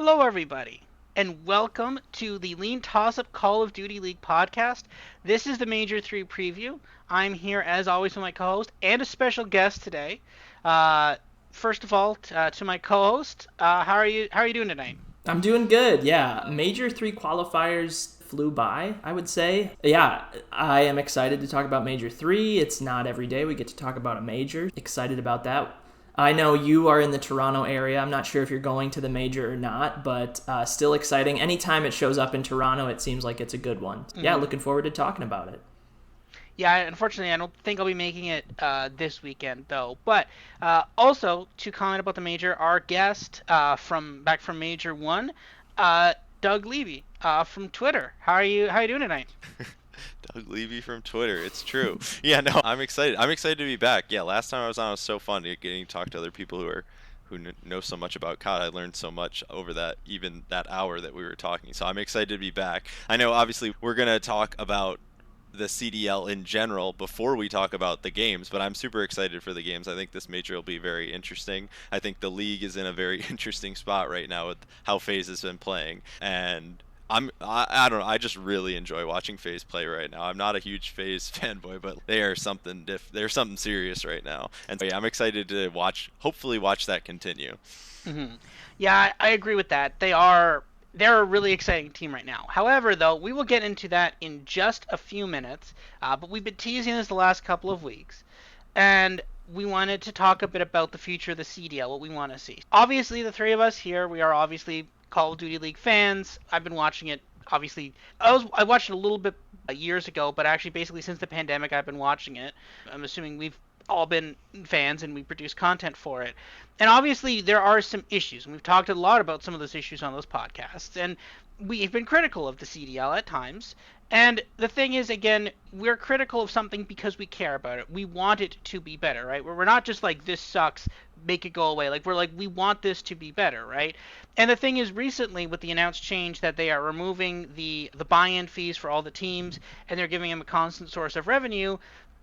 Hello, everybody, and welcome to the LeanTossup Call of Duty League podcast. This is the Major 3 preview. I'm here, as always, with my co-host and a special guest today. Uh, First of all, to my co-host, how are you doing tonight? I'm doing good. Yeah, Major 3 qualifiers flew by, I would say. Yeah, I am excited to talk about Major 3. It's not every day we get to talk about a major. Excited about that. I know you are in the Toronto area. I'm not sure if you're going to the major or not, but still exciting. Anytime it shows up in Toronto, it seems like it's a good one. Yeah, Hmm. looking forward to talking about it. Yeah, unfortunately, I don't think I'll be making it this weekend though. But also to comment about the major, our guest from Major One, uh, Doug Levy from Twitter. How are you doing tonight? Doug Levy from Twitter. It's true. Yeah, no, I'm excited. I'm excited to be back. Yeah, last time I was on, it was so fun getting to talk to other people who know so much about COD. I learned so much over that hour that we were talking. So I'm excited to be back. I know, obviously, we're gonna talk about the CDL in general before we talk about the games, but I'm super excited for the games. I think this major will be very interesting. I think the league is in a very interesting spot right now with how FaZe has been playing, and I don't know. I just really enjoy watching FaZe play right now. I'm not a huge FaZe fanboy, but they are they're something serious right now. And so yeah, I'm excited to hopefully watch that continue. Hmm. Yeah, I agree with that. They're a really exciting team right now. However, though, we will get into that in just a few minutes. But we've been teasing this the last couple of weeks, and we wanted to talk a bit about the future of the CDL, what we want to see. Obviously, the three of us here, we are obviously Call of Duty League fans. I've been watching it. Obviously, I watched it a little bit years ago, but actually, basically since the pandemic, I've been watching it. I'm assuming we've all been fans and we produce content for it. And obviously, there are some issues, and we've talked a lot about some of those issues on those podcasts. And we've been critical of the CDL at times. And the thing is, again, we're critical of something because we care about it. We want it to be better, right? We're not just like, this sucks, make it go away. Like, we're like, we want this to be better, right? And the thing is, recently, with the announced change that they are removing the buy-in fees for all the teams, and they're giving them a constant source of revenue,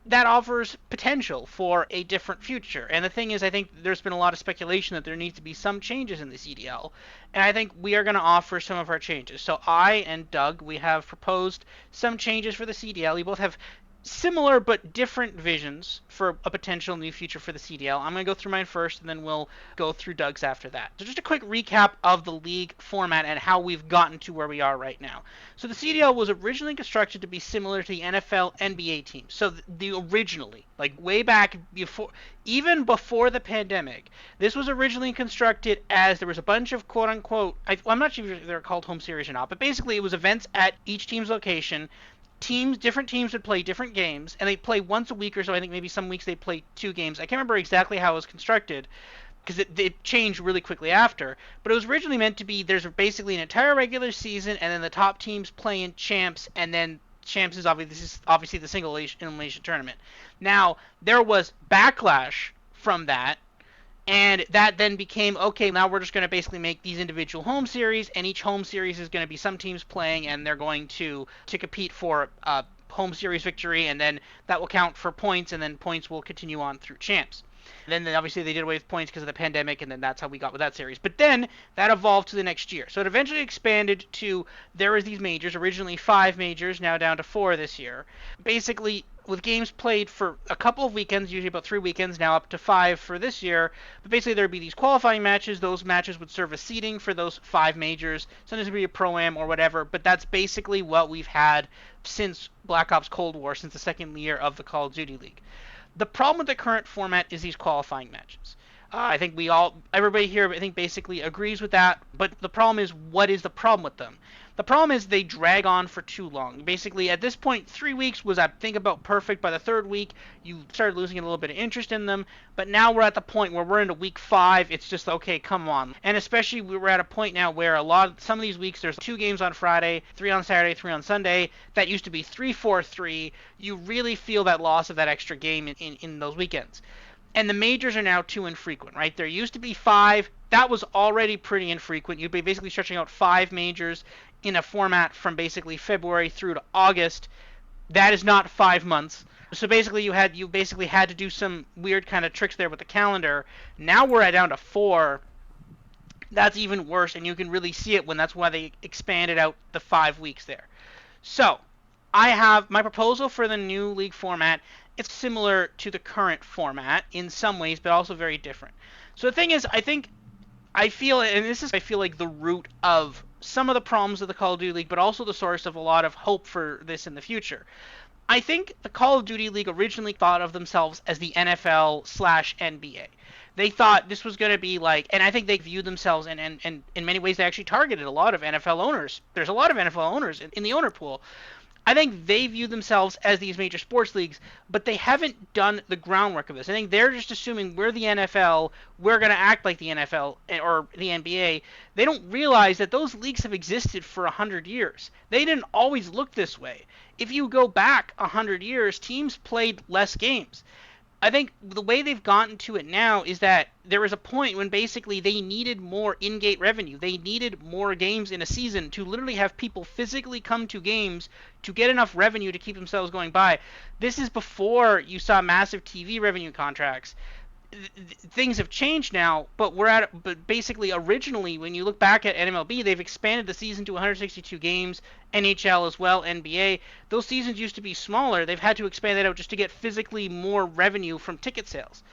that offers potential for a different future. And the thing is, I think there's been a lot of speculation that there needs to be some changes in the CDL, and I think we are going to offer some of our changes. So I and Doug, we have proposed some changes for the CDL. We both have similar but different visions for a potential new future for the CDL. I'm going to go through mine first, and then we'll go through Doug's after that. So just a quick recap of the league format and how we've gotten to where we are right now. So the CDL was originally constructed to be similar to the NFL, NBA teams. So the originally, like way back before, even before the pandemic, this was originally constructed as there was a bunch of quote unquote, I'm not sure if they're called home series or not, but basically it was events at each team's location. Different teams would play different games, and they play once a week or so. I think maybe some weeks they play two games. I can't remember exactly how it was constructed because it changed really quickly after. But it was originally meant to be there's basically an entire regular season, and then the top teams play in champs, and then champs is obviously the single elimination tournament. Now there was backlash from that, and that then became, okay, now we're just going to basically make these individual home series, and each home series is going to be some teams playing, and they're going to compete for home series victory, and then that will count for points, and then points will continue on through champs. And then obviously they did away with points because of the pandemic, and then that's how we got with that series. But then that evolved to the next year. So it eventually expanded to, there was these majors, originally 5 majors, now down to 4 this year. Basically, with games played for a couple of weekends, usually about 3 weekends, now up to 5 for this year. But basically, there'd be these qualifying matches. Those matches would serve as seeding for those 5 majors. Sometimes it'd be a pro-am or whatever. But that's basically what we've had since Black Ops Cold War, since the second year of the Call of Duty League. The problem with the current format is these qualifying matches. I think everybody here, I think basically agrees with that. But the problem is, what is the problem with them? The problem is they drag on for too long. Basically, at this point, 3 weeks was, I think, about perfect. By the third week, you started losing a little bit of interest in them. But now we're at the point where we're into week 5. It's just, okay, come on. And especially, we're at a point now where some of these weeks, there's 2 games on Friday, 3 on Saturday, 3 on Sunday. That used to be 3-4-3. You really feel that loss of that extra game in those weekends. And the majors are now too infrequent, right? There used to be 5. That was already pretty infrequent. You'd be basically stretching out 5 majors in a format from basically February through to August. That is not 5 months. So basically, you basically had to do some weird kind of tricks there with the calendar. Now we're at down to 4, That's even worse, and you can really see it when that's why they expanded out the 5 weeks there. So, I have my proposal for the new league format. It's similar to the current format in some ways, but also very different. So the thing is, I feel, and this is I feel like the root of some of the problems of the Call of Duty League, but also the source of a lot of hope for this in the future. I think the Call of Duty League originally thought of themselves as the NFL slash NBA. They thought this was going to be like, and I think they viewed themselves, and in many ways they actually targeted a lot of NFL owners. There's a lot of NFL owners in the owner pool. I think they view themselves as these major sports leagues, but they haven't done the groundwork of this. I think they're just assuming we're the NFL, we're going to act like the NFL or the NBA. They don't realize that those leagues have existed for 100 years. They didn't always look this way. If you go back 100 years, teams played less games. I think the way they've gotten to it now is that there was a point when basically they needed more in-gate revenue. They needed more games in a season to literally have people physically come to games to get enough revenue to keep themselves going by. This is before you saw massive TV revenue contracts. Things have changed now, but basically originally when you look back at MLB, they've expanded the season to 162 games, NHL as well, NBA. Those seasons used to be smaller. They've had to expand that out just to get physically more revenue from ticket sales.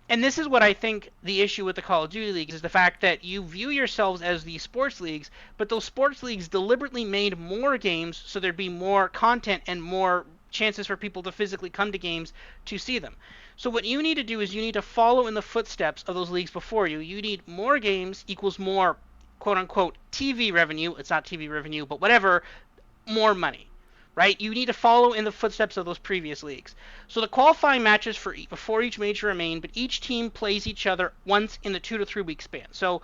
And this is what I think the issue with the Call of Duty leagues is, the fact that you view yourselves as the sports leagues, but those sports leagues deliberately made more games so there'd be more content and more chances for people to physically come to games to see them. So what you need to do is you need to follow in the footsteps of those leagues before you. You need more games equals more quote unquote TV revenue. It's not TV revenue, but whatever, more money, right? You need to follow in the footsteps of those previous leagues. So the qualifying matches before each major remain, but each team plays each other once in the 2 to 3 week span. So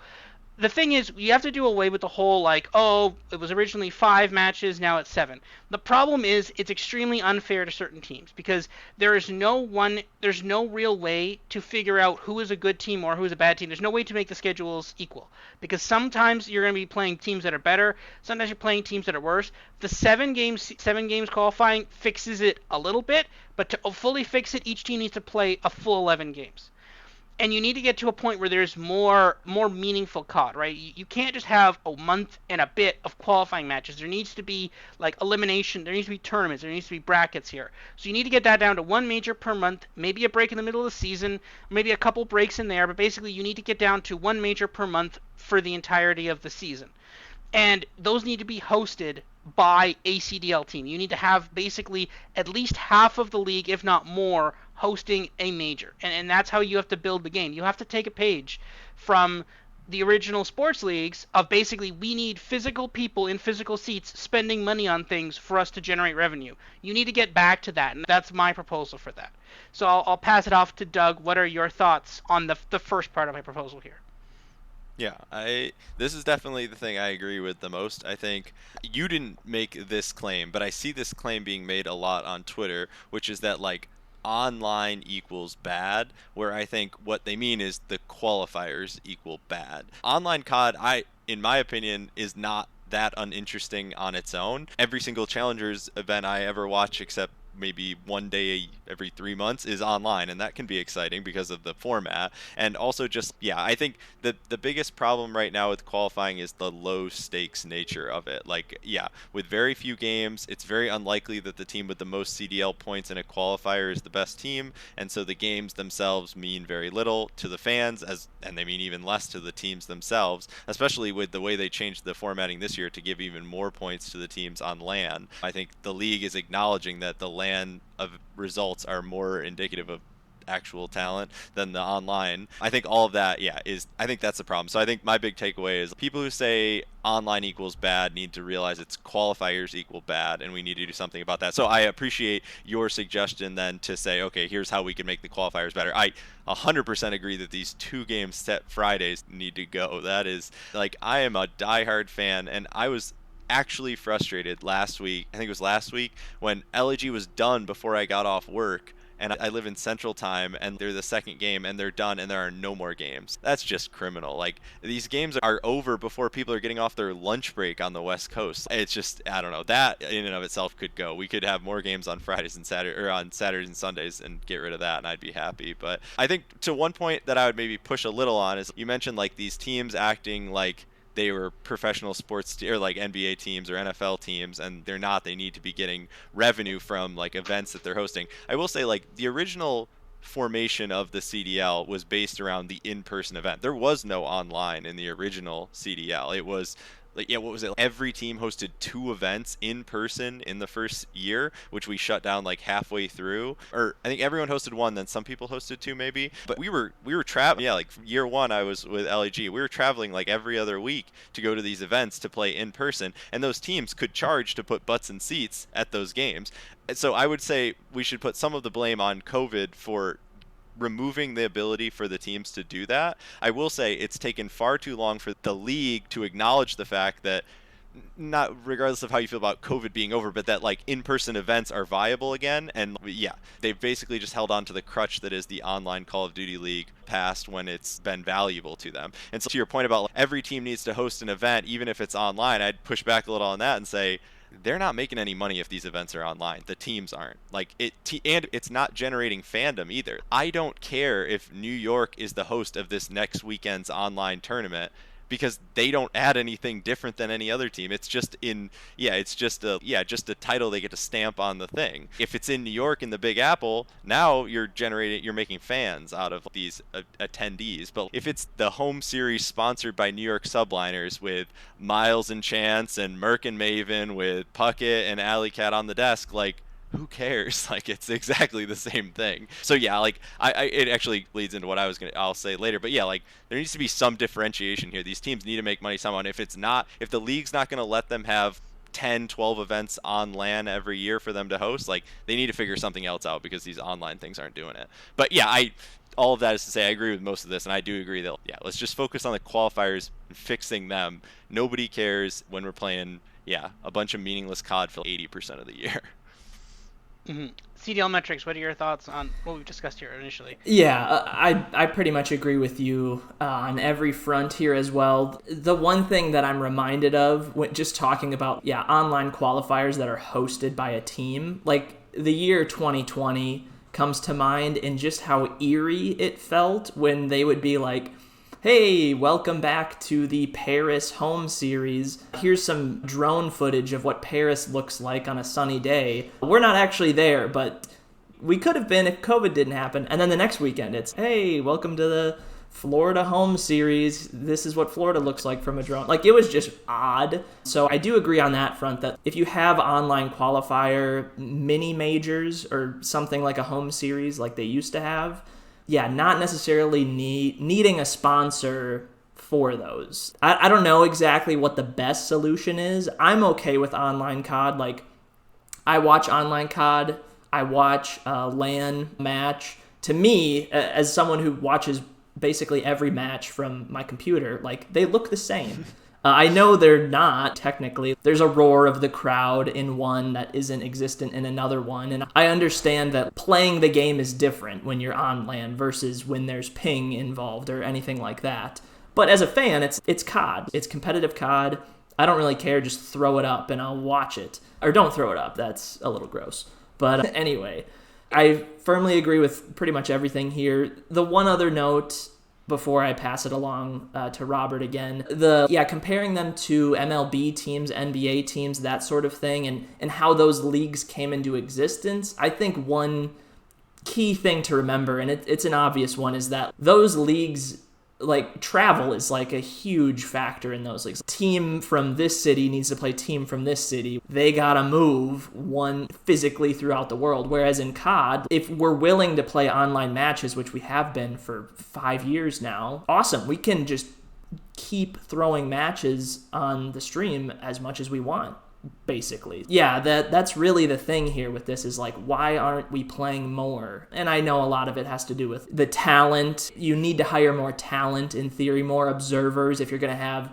the thing is, you have to do away with the whole like, oh, it was originally 5 matches, now it's 7. The problem is it's extremely unfair to certain teams because there's no real way to figure out who is a good team or who is a bad team. There's no way to make the schedules equal because sometimes you're going to be playing teams that are better, sometimes you're playing teams that are worse. The 7 games qualifying fixes it a little bit, but to fully fix it, each team needs to play a full 11 games. And you need to get to a point where there's more meaningful COD, right? You can't just have a month and a bit of qualifying matches. There needs to be like elimination. There needs to be tournaments. There needs to be brackets here. So you need to get that down to one major per month, maybe a break in the middle of the season, maybe a couple breaks in there. But basically, you need to get down to one major per month for the entirety of the season. And those need to be hosted by a CDL team. You need to have basically at least half of the league, if not more, hosting a major. And that's how you have to build the game. You have to take a page from the original sports leagues of basically we need physical people in physical seats spending money on things for us to generate revenue. You need to get back to that, and that's my proposal for that. So I'll pass it off to Doug. What are your thoughts on the first part of my proposal here? Yeah, this is definitely the thing I agree with the most. I think you didn't make this claim, but I see this claim being made a lot on Twitter, which is that like online equals bad, where I think what they mean is the qualifiers equal bad. Online COD, in my opinion, is not that uninteresting on its own. Every single Challengers event I ever watch, except maybe one day every 3 months, is online, and that can be exciting because of the format. And also just, yeah, I think the biggest problem right now with qualifying is the low stakes nature of it. Like, yeah, with very few games, it's very unlikely that the team with the most CDL points in a qualifier is the best team, and so the games themselves mean very little to the fans, and they mean even less to the teams themselves, especially with the way they changed the formatting this year to give even more points to the teams on LAN. I think the league is acknowledging that the LAN of results are more indicative of actual talent than the online. I think all of that, yeah, I think that's the problem. So I think my big takeaway is people who say online equals bad need to realize it's qualifiers equal bad, and we need to do something about that. So I appreciate your suggestion then to say, okay, here's how we can make the qualifiers better. I 100% agree that these 2 game set Fridays need to go. That is, like, I am a diehard fan, and I was actually frustrated last week. I think it was last week when LEG was done before I got off work, and I live in Central Time, and they're the second game, and they're done, and there are no more games. That's just criminal. Like, these games are over before people are getting off their lunch break on the West Coast. It's just, I don't know. That in and of itself could go. We could have more games on Fridays and Saturday, or on Saturdays and Sundays, and get rid of that, and I'd be happy. But I think to one point that I would maybe push a little on is you mentioned like these teams acting like they were professional sports or like NBA teams or NFL teams, and they're not. They need to be getting revenue from like events that they're hosting. I will say, like, the original formation of the CDL was based around the in-person event. There was no online in the original CDL. It was like, yeah, what was it? Every team hosted 2 events in person in the first year, which we shut down like halfway through. Or I think everyone hosted 1, then some people hosted 2 maybe. But we were traveling. Yeah, like year 1 I was with LEG. We were traveling like every other week to go to these events to play in person, and those teams could charge to put butts in seats at those games. So I would say we should put some of the blame on COVID for removing the ability for the teams to do that. I will say it's taken far too long for the league to acknowledge the fact that, not regardless of how you feel about COVID being over, but that like in-person events are viable again. And yeah, they've basically just held on to the crutch that is the online Call of Duty League past when it's been valuable to them. And so to your point about like, every team needs to host an event, even if it's online, I'd push back a little on that and say, they're not making any money if these events are online. The teams aren't. Like and it's not generating fandom either. I don't care if New York is the host of this next weekend's online tournament, because they don't add anything different than any other team. It's just just a title they get to stamp on the thing. If it's in New York in the Big Apple, now you're making fans out of these attendees. But if it's the home series sponsored by New York Subliners with Miles and Chance and Merc and Maven with Puckett and Alley Cat on the desk, like, who cares? Like, it's exactly the same thing. So yeah, like it actually leads into what I'll say later. But yeah, like, there needs to be some differentiation here. These teams need to make money somehow. And if the league's not going to let them have 10, 12 events on LAN every year for them to host, like, they need to figure something else out, because these online things aren't doing it. But yeah, all of that is to say, I agree with most of this, and I do agree that, yeah, let's just focus on the qualifiers and fixing them. Nobody cares when we're playing, a bunch of meaningless COD for 80% of the year. Mm-hmm. CDLMetrics, what are your thoughts on what we've discussed here initially? Yeah, I pretty much agree with you on every front here as well. The one thing that I'm reminded of when just talking about, online qualifiers that are hosted by a team, like the year 2020 comes to mind, and just how eerie it felt when they would be like, hey, welcome back to the Paris home series. Here's some drone footage of what Paris looks like on a sunny day. We're not actually there, but we could have been if COVID didn't happen. And then the next weekend, it's, hey, welcome to the Florida home series. This is what Florida looks like from a drone. Like, it was just odd. So I do agree on that front that if you have online qualifier mini majors or something like a home series like they used to have, not necessarily needing a sponsor for those. I don't know exactly what the best solution is. I'm okay with online COD. Like, I watch online COD. I watch LAN match. To me, as someone who watches basically every match from my computer, like, they look the same. I know they're not, technically. There's a roar of the crowd in one that isn't existent in another one, and I understand that playing the game is different when you're on LAN versus when there's ping involved or anything like that. But as a fan, it's COD. It's competitive COD. I don't really care, just throw it up and I'll watch it. Or don't throw it up, that's a little gross. But anyway, I firmly agree with pretty much everything here. The one other note before I pass it along to Robert again, comparing them to MLB teams, NBA teams, that sort of thing, and how those leagues came into existence, I think one key thing to remember, and it's an obvious one, is that those leagues, like, travel is like a huge factor in those leagues. Team from this city needs to play team from this city. They gotta move one physically throughout the world. Whereas in COD, if we're willing to play online matches, which we have been for 5 years now, awesome. We can just keep throwing matches on the stream as much as we want, basically. That's really the thing here with this, is like, why aren't we playing more? And I know a lot of it has to do with the talent. You need to hire more talent, in theory, more observers if you're going to have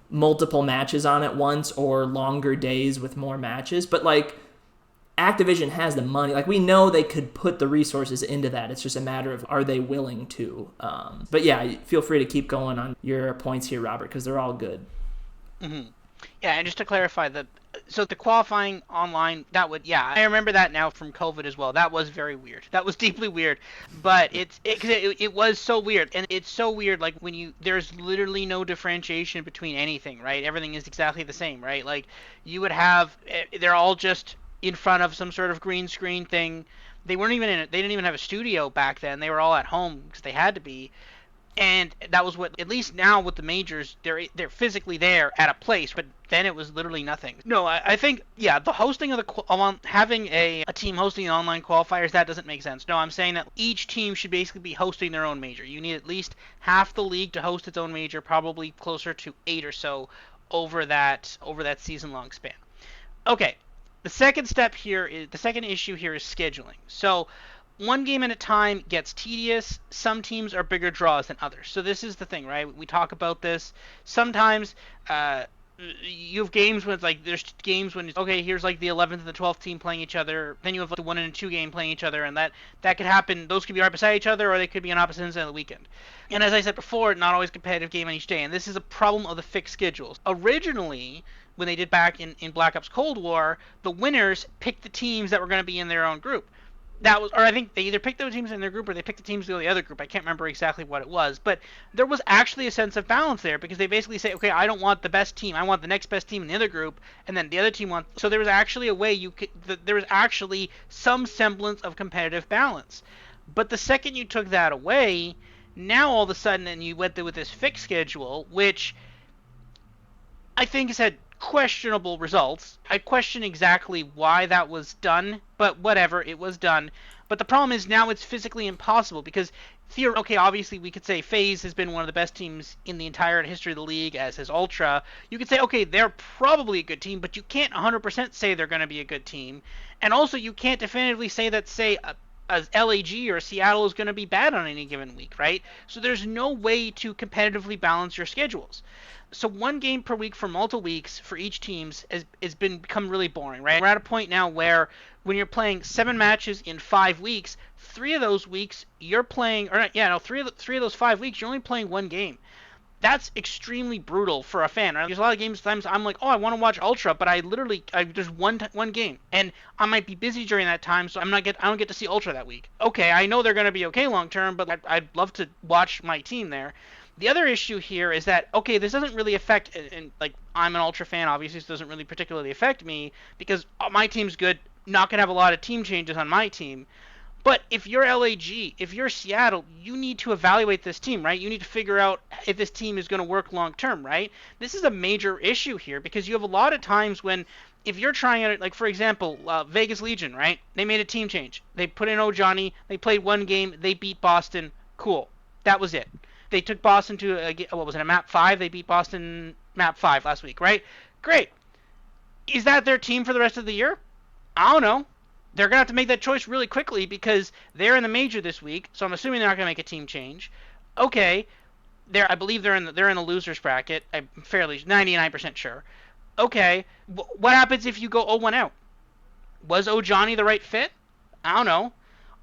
multiple matches on at once, or longer days with more matches. But like, Activision has the money. Like, we know they could put the resources into that. It's just a matter of, are they willing to? But yeah, feel free to keep going on your points here, Robert, because they're all good. Mm-hmm. Yeah, and just to clarify, so the qualifying online, that would, yeah, I remember that now from COVID as well. That was very weird. That was deeply weird. But it was so weird, and it's so weird. Like when there's literally no differentiation between anything, right? Everything is exactly the same, right? Like you would have, they're all just in front of some sort of green screen thing. They weren't even they didn't even have a studio back then. They were all at home because they had to be. And that was what, at least now with the majors, they're physically there at a place, but then it was literally nothing. No, I think, yeah, the hosting of having a team hosting online qualifiers, that doesn't make sense. No, I'm saying that each team should basically be hosting their own major. You need at least half the league to host its own major, probably closer to 8 or so over that season-long span. Okay, the second issue here is scheduling. So one game at a time gets tedious. Some teams are bigger draws than others. So this is the thing, right? We talk about this. Sometimes you have games when it's like, there's games when it's, okay, here's like the 11th and the 12th team playing each other. Then you have like the 1 and 2 game playing each other, and that could happen. Those could be right beside each other, or they could be on opposite ends of the weekend. And as I said before, not always competitive game on each day. And this is a problem of the fixed schedules. Originally, when they did back in Black Ops Cold War, the winners picked the teams that were going to be in their own group. Or I think they either picked those teams in their group or they picked the teams to go to the other group. I can't remember exactly what it was, but there was actually a sense of balance there, because they basically say, okay, I don't want the best team, I want the next best team in the other group, and then the other team wants. So there was actually a way there was actually some semblance of competitive balance. But the second you took that away, now all of a sudden, and you went there with this fixed schedule, which I think has had questionable results. I question exactly why that was done, but whatever, it was done. But the problem is now it's physically impossible, because okay, obviously we could say FaZe has been one of the best teams in the entire history of the league, as has Ultra. You could say, okay, they're probably a good team, but you can't 100% say they're going to be a good team. And also you can't definitively say that, say, as LAG or Seattle is going to be bad on any given week, right? So there's no way to competitively balance your schedules. So one game per week for multiple weeks for each teams has become really boring, right? We're at a point now where when you're playing 7 matches in 5 weeks, 3 of those weeks you're playing, or yeah, no, three of those 5 weeks you're only playing one game. That's extremely brutal for a fan. Right? There's a lot of games times I'm like, oh, I want to watch Ultra, but there's one game, and I might be busy during that time, so I don't get to see Ultra that week. Okay, I know they're going to be okay long term, but I'd love to watch my team there. The other issue here is that, okay, this doesn't really affect, and like, I'm an Ultra fan, obviously this doesn't really particularly affect me, because my team's good, not going to have a lot of team changes on my team. But if you're LAG, if you're Seattle, you need to evaluate this team, right? You need to figure out if this team is going to work long term, right? This is a major issue here, because you have a lot of times when, if you're trying out, like for example, Vegas Legion, right? They made a team change. They put in Johnny, they played one game, they beat Boston, cool. That was it. They took Boston to a map 5? They beat Boston map 5 last week, right? Great. Is that their team for the rest of the year? I don't know. They're gonna have to make that choice really quickly, because they're in the major this week, so I'm assuming they're not gonna make a team change. Okay, I believe they're in the losers bracket. I'm fairly 99% sure. Okay, what happens if you go 0-1 out? Was Johnny the right fit? I don't know.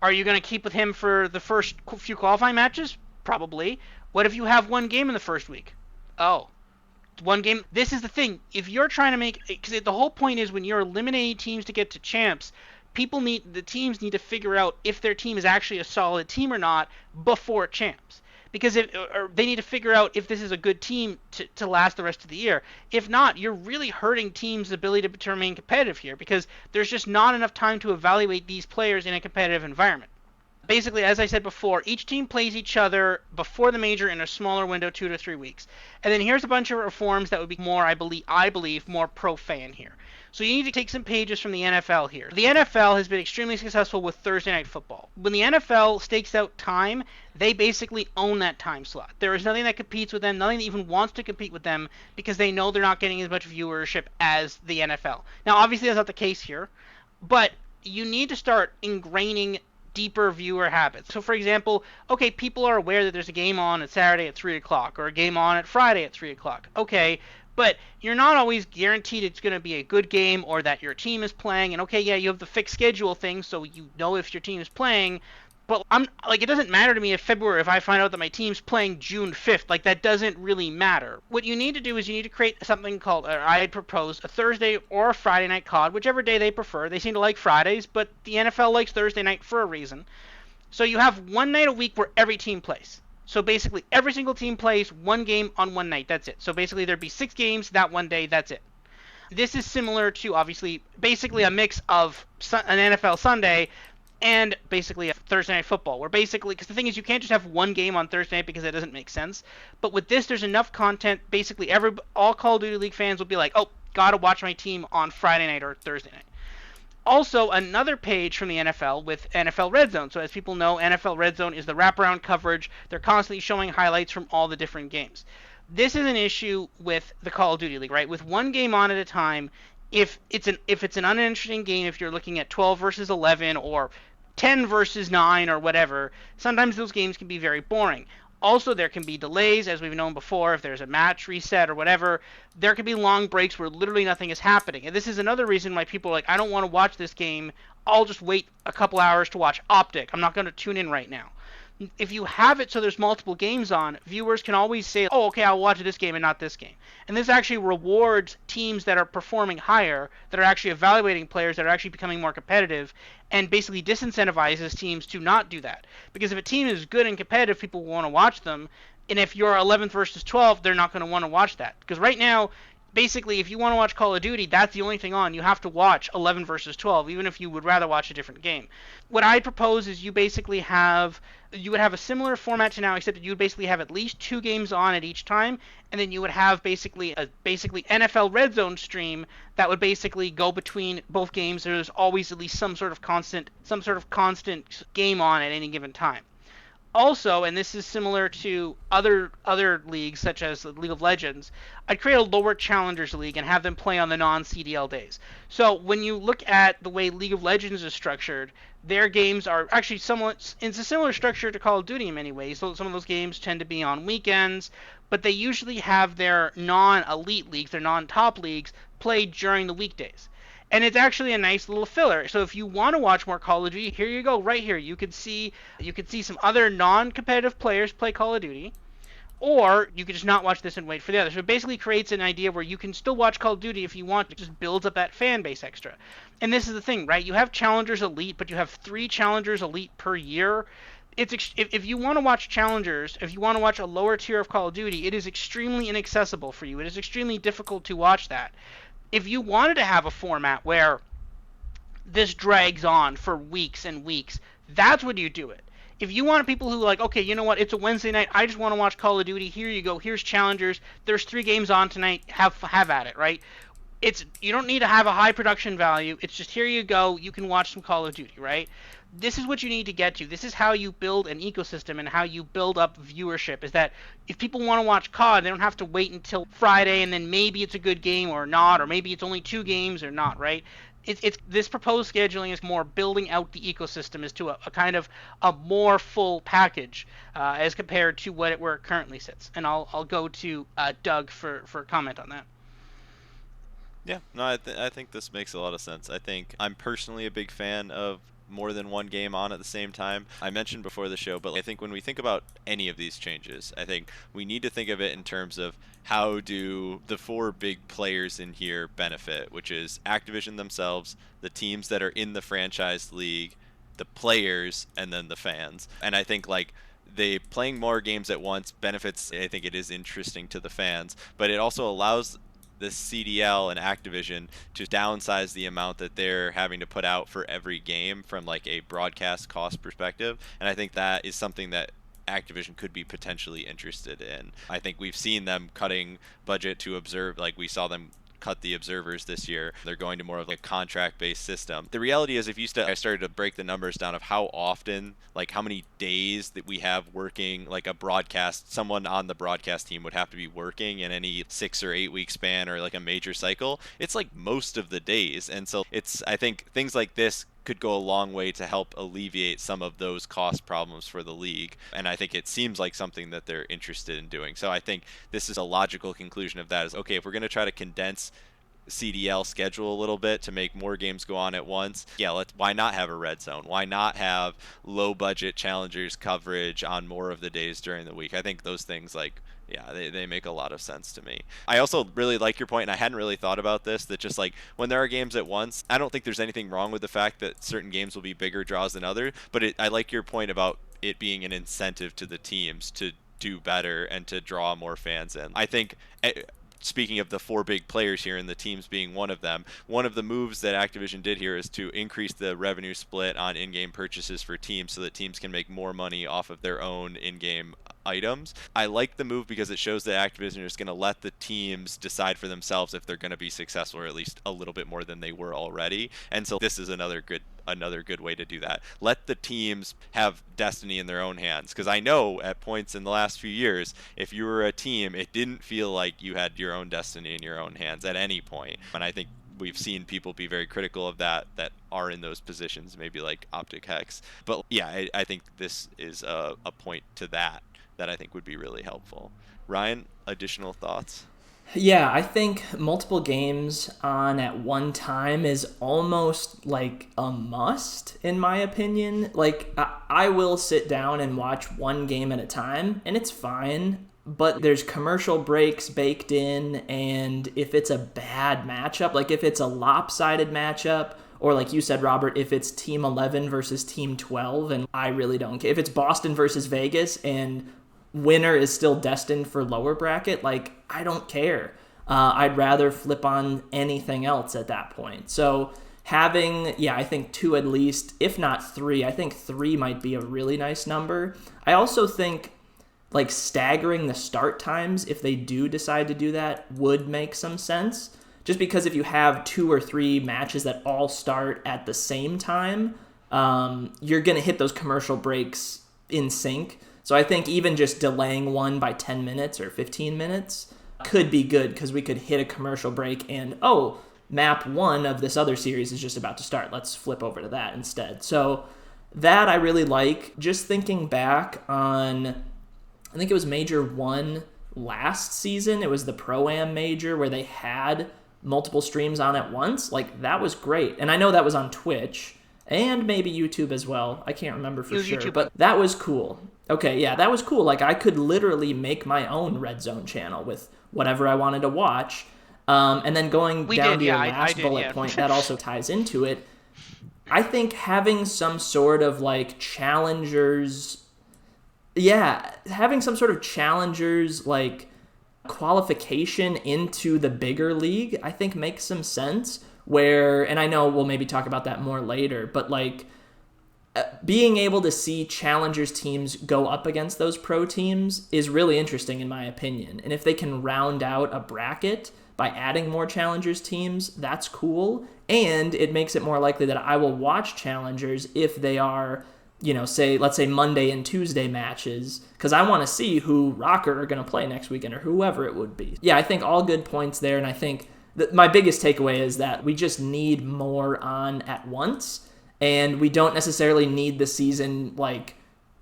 Are you gonna keep with him for the first few qualifying matches? Probably. What if you have one game in the first week? Oh, one game. This is the thing. If you're trying to make, because the whole point is when you're eliminating teams to get to champs, the teams need to figure out if their team is actually a solid team or not before champs. Because they need to figure out if this is a good team to last the rest of the year. If not, you're really hurting teams' ability to remain competitive here, because there's just not enough time to evaluate these players in a competitive environment. Basically, as I said before, each team plays each other before the major in a smaller window, 2 to 3 weeks. And then here's a bunch of reforms that would be more, I believe, more pro-fan here. So you need to take some pages from the NFL here. The NFL has been extremely successful with Thursday Night Football. When the NFL stakes out time, they basically own that time slot. There is nothing that competes with them, nothing that even wants to compete with them, because they know they're not getting as much viewership as the NFL. Now, obviously, that's not the case here, but you need to start ingraining deeper viewer habits. So for example, okay, people are aware that there's a game on Saturday at 3 o'clock, or a game on at Friday at 3 o'clock. Okay, But you're not always guaranteed it's going to be a good game or that your team is playing. And okay, yeah, you have the fixed schedule thing, so you know if your team is playing. But I'm like, it doesn't matter to me if I find out that my team's playing June 5th. Like, that doesn't really matter. What you need to do is you need to create something called, or I had proposed, a Thursday or a Friday night COD, whichever day they prefer. They seem to like Fridays, but the NFL likes Thursday night for a reason. So you have one night a week where every team plays. So basically, every single team plays one game on one night. That's it. So basically, there'd be 6 games that one day. That's it. This is similar to, obviously, basically a mix of an NFL Sunday and basically a Thursday night football, where basically, because the thing is, you can't just have one game on Thursday night because that doesn't make sense. But with this, there's enough content. Basically, all Call of Duty League fans will be like, oh, gotta watch my team on Friday night or Thursday night. Also, another page from the NFL with NFL Red Zone. So as people know, NFL Red Zone is the wraparound coverage. They're constantly showing highlights from all the different games. This is an issue with the Call of Duty League, right? With one game on at a time, if it's an uninteresting game, if you're looking at 12 versus 11 or 10 versus 9 or whatever, sometimes those games can be very boring. Also, there can be delays, as we've known before. If there's a match reset or whatever, there can be long breaks where literally nothing is happening. And this is another reason why people are like, I don't want to watch this game. I'll just wait a couple hours to watch Optic. I'm not going to tune in right now. If you have it so there's multiple games on, viewers can always say, oh, okay, I'll watch this game and not this game. And this actually rewards teams that are performing higher, that are actually evaluating players, that are actually becoming more competitive, and basically disincentivizes teams to not do that. Because if a team is good and competitive, people will want to watch them. And if you're 11th versus 12th, they're not going to want to watch that. Because right now, basically, if you want to watch Call of Duty, that's the only thing on. You have to watch 11 versus 12, even if you would rather watch a different game. What I propose is you would have a similar format to now, except that you would basically have at least 2 games on at each time, and then you would have basically NFL Red Zone stream that would basically go between both games. There's always at least some sort of constant game on at any given time. Also, and this is similar to other leagues such as League of Legends, I'd create a lower challengers league and have them play on the non-CDL days. So when you look at the way League of Legends is structured, their games are actually it's a similar structure to Call of Duty in many ways. So some of those games tend to be on weekends, but they usually have their non-elite leagues, their non-top leagues, played during the weekdays. And it's actually a nice little filler. So if you want to watch more Call of Duty, here you go, right here. You could see some other non-competitive players play Call of Duty, or you could just not watch this and wait for the other. So it basically creates an idea where you can still watch Call of Duty if you want. It just builds up that fan base extra. And this is the thing, right? You have Challengers Elite, but you have 3 Challengers Elite per year. If you want to watch Challengers, if you want to watch a lower tier of Call of Duty, it is extremely inaccessible for you. It is extremely difficult to watch that. If you wanted to have a format where this drags on for weeks and weeks, that's when you do it. If you want people who are like, okay, you know what, it's a Wednesday night, I just want to watch Call of Duty, here you go, here's Challengers, there's 3 games on tonight, have at it, right? You don't need to have a high production value, it's just here you go, you can watch some Call of Duty, right? This is what you need to get to. This is how you build an ecosystem and how you build up viewership, is that if people want to watch COD, they don't have to wait until Friday and then maybe it's a good game or not, or maybe it's only 2 games or not, right? It's this proposed scheduling is more building out the ecosystem as to a kind of a more full package as compared to where it currently sits. And I'll go to Doug for comment on that. Yeah, no, I think this makes a lot of sense. I think I'm personally a big fan of more than one game on at the same time. I mentioned before the show, but I think when we think about any of these changes, I think we need to think of it in terms of how do the 4 big players in here benefit, which is Activision themselves, the teams that are in the franchise league, the players, and then the fans. And I think like they playing more games at once benefits. I think it is interesting to the fans, but it also allows the CDL and Activision to downsize the amount that they're having to put out for every game from like a broadcast cost perspective. And I think that is something that Activision could be potentially interested in. I think we've seen them cutting budget to observe, like we saw them cut the observers this year. They're going to more of like a contract-based system. The reality is, if you I started to break the numbers down of how often, like how many days that we have working, like a broadcast, someone on the broadcast team would have to be working in any 6 or 8 week span or like a major cycle. It's like most of the days, and so I think things like this could go a long way to help alleviate some of those cost problems for the league. And I think it seems like something that they're interested in doing. So I think this is a logical conclusion of that is, okay, if we're going to try to condense CDL schedule a little bit to make more games go on at once. Yeah, why not have a red zone? Why not have low budget challengers coverage on more of the days during the week? I think those things yeah, they make a lot of sense to me. I also really like your point, and I hadn't really thought about this, that just like when there are games at once, I don't think there's anything wrong with the fact that certain games will be bigger draws than others, but I like your point about it being an incentive to the teams to do better and to draw more fans in. I think speaking of the four big players here and the teams being one of them, one of the moves that Activision did here is to increase the revenue split on in-game purchases for teams so that teams can make more money off of their own in-game items. I like the move because it shows that Activision is going to let the teams decide for themselves if they're going to be successful, or at least a little bit more than they were already. And so this is another good way to do that. Let the teams have destiny in their own hands, because I know at points in the last few years, if you were a team, it didn't feel like you had your own destiny in your own hands at any point. And I think we've seen people be very critical of that are in those positions, maybe like Optic Hex. But yeah, I think this is a point to that I think would be really helpful. Ryan, additional thoughts? Yeah, I think multiple games on at one time is almost like a must, in my opinion. Like, I will sit down and watch one game at a time, and it's fine. But there's commercial breaks baked in, and if it's a bad matchup, like if it's a lopsided matchup, or like you said, Robert, if it's Team 11 versus Team 12, and I really don't care. If it's Boston versus Vegas, and winner is still destined for lower bracket, like, I don't care. I'd rather flip on anything else at that point. So having, I think 2 at least, if not 3. I think 3 might be a really nice number. I also think like staggering the start times, if they do decide to do that, would make some sense. Just because if you have 2 or 3 matches that all start at the same time, you're going to hit those commercial breaks in sync. So I think even just delaying one by 10 minutes or 15 minutes could be good, because we could hit a commercial break and, map 1 of this other series is just about to start. Let's flip over to that instead. So that I really like. Just thinking back on, I think it was Major 1 last season. It was the Pro-Am Major where they had multiple streams on at once. Like, that was great. And I know that was on Twitch and maybe YouTube as well. I can't remember for sure, YouTube. But that was cool. Okay, yeah, that was cool. Like, I could literally make my own Red Zone channel with whatever I wanted to watch. And then going down to your last bullet point, that also ties into it. I think having some sort of like challengers, having some sort of challengers like qualification into the bigger league, I think makes some sense. Where, and I know we'll maybe talk about that more later, but like being able to see challengers teams go up against those pro teams is really interesting in my opinion. And if they can round out a bracket by adding more challengers teams, that's cool. And it makes it more likely that I will watch challengers if they are, let's say Monday and Tuesday matches, because I want to see who Rocker are going to play next weekend or whoever it would be. Yeah, I think all good points there. And I think my biggest takeaway is that we just need more on at once. And we don't necessarily need the season like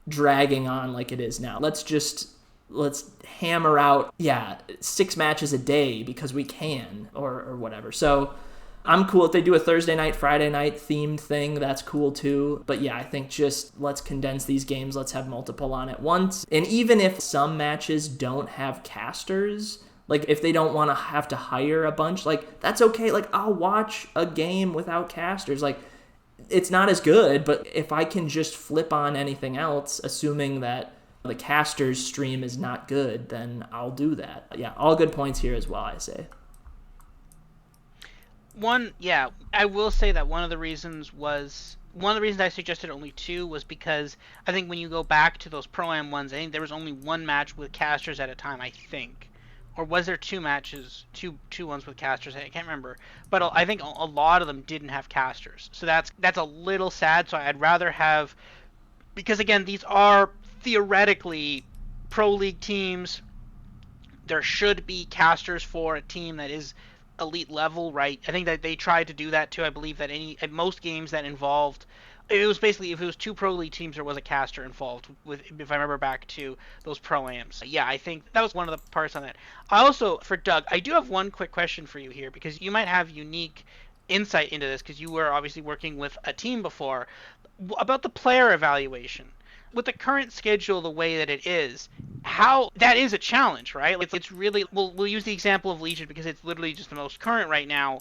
dragging on like it is now. Let's hammer out 6 matches a day because we can, or whatever. So I'm cool if they do a Thursday night, Friday night themed thing. That's cool too. But I think just let's condense these games. Let's have multiple on at once. And even if some matches don't have casters, like if they don't want to have to hire a bunch, like that's okay. Like I'll watch a game without casters. Like it's not as good, but if I can just flip on anything else, assuming that the casters stream is not good, then I'll do that. Yeah, all good points here as well, I say. I will say that one of the reasons I suggested only 2 was because I think when you go back to those Pro-Am ones, I think there was only 1 match with casters at a time, I think. Or was there 2 matches, two ones with casters? I can't remember. But I think a lot of them didn't have casters. So that's a little sad. So I'd rather have, because again, these are theoretically pro league teams. There should be casters for a team that is elite level, right? I think that they tried to do that too. I believe that at most games that involved, it was basically if it was two pro league teams, there was a caster involved. With if I remember back to those pro ams, yeah, I think that was one of the parts on that. I also, for Doug, I do have one quick question for you here because you might have unique insight into this because you were obviously working with a team before about the player evaluation. With the current schedule the way that it is, how that is a challenge, right? Like it's really we'll use the example of Legion because it's literally just the most current right now.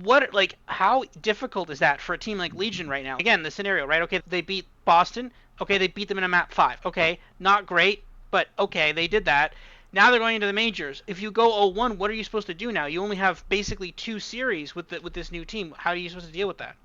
What like how difficult is that for a team like Legion right now? Again, the scenario, right? Okay, they beat Boston. Okay, they beat them in a map 5. Okay, not great, but okay, they did that. Now they're going into the majors. If you go 0-1, what are you supposed to do now? You only have basically 2 series with this new team. How are you supposed to deal with that?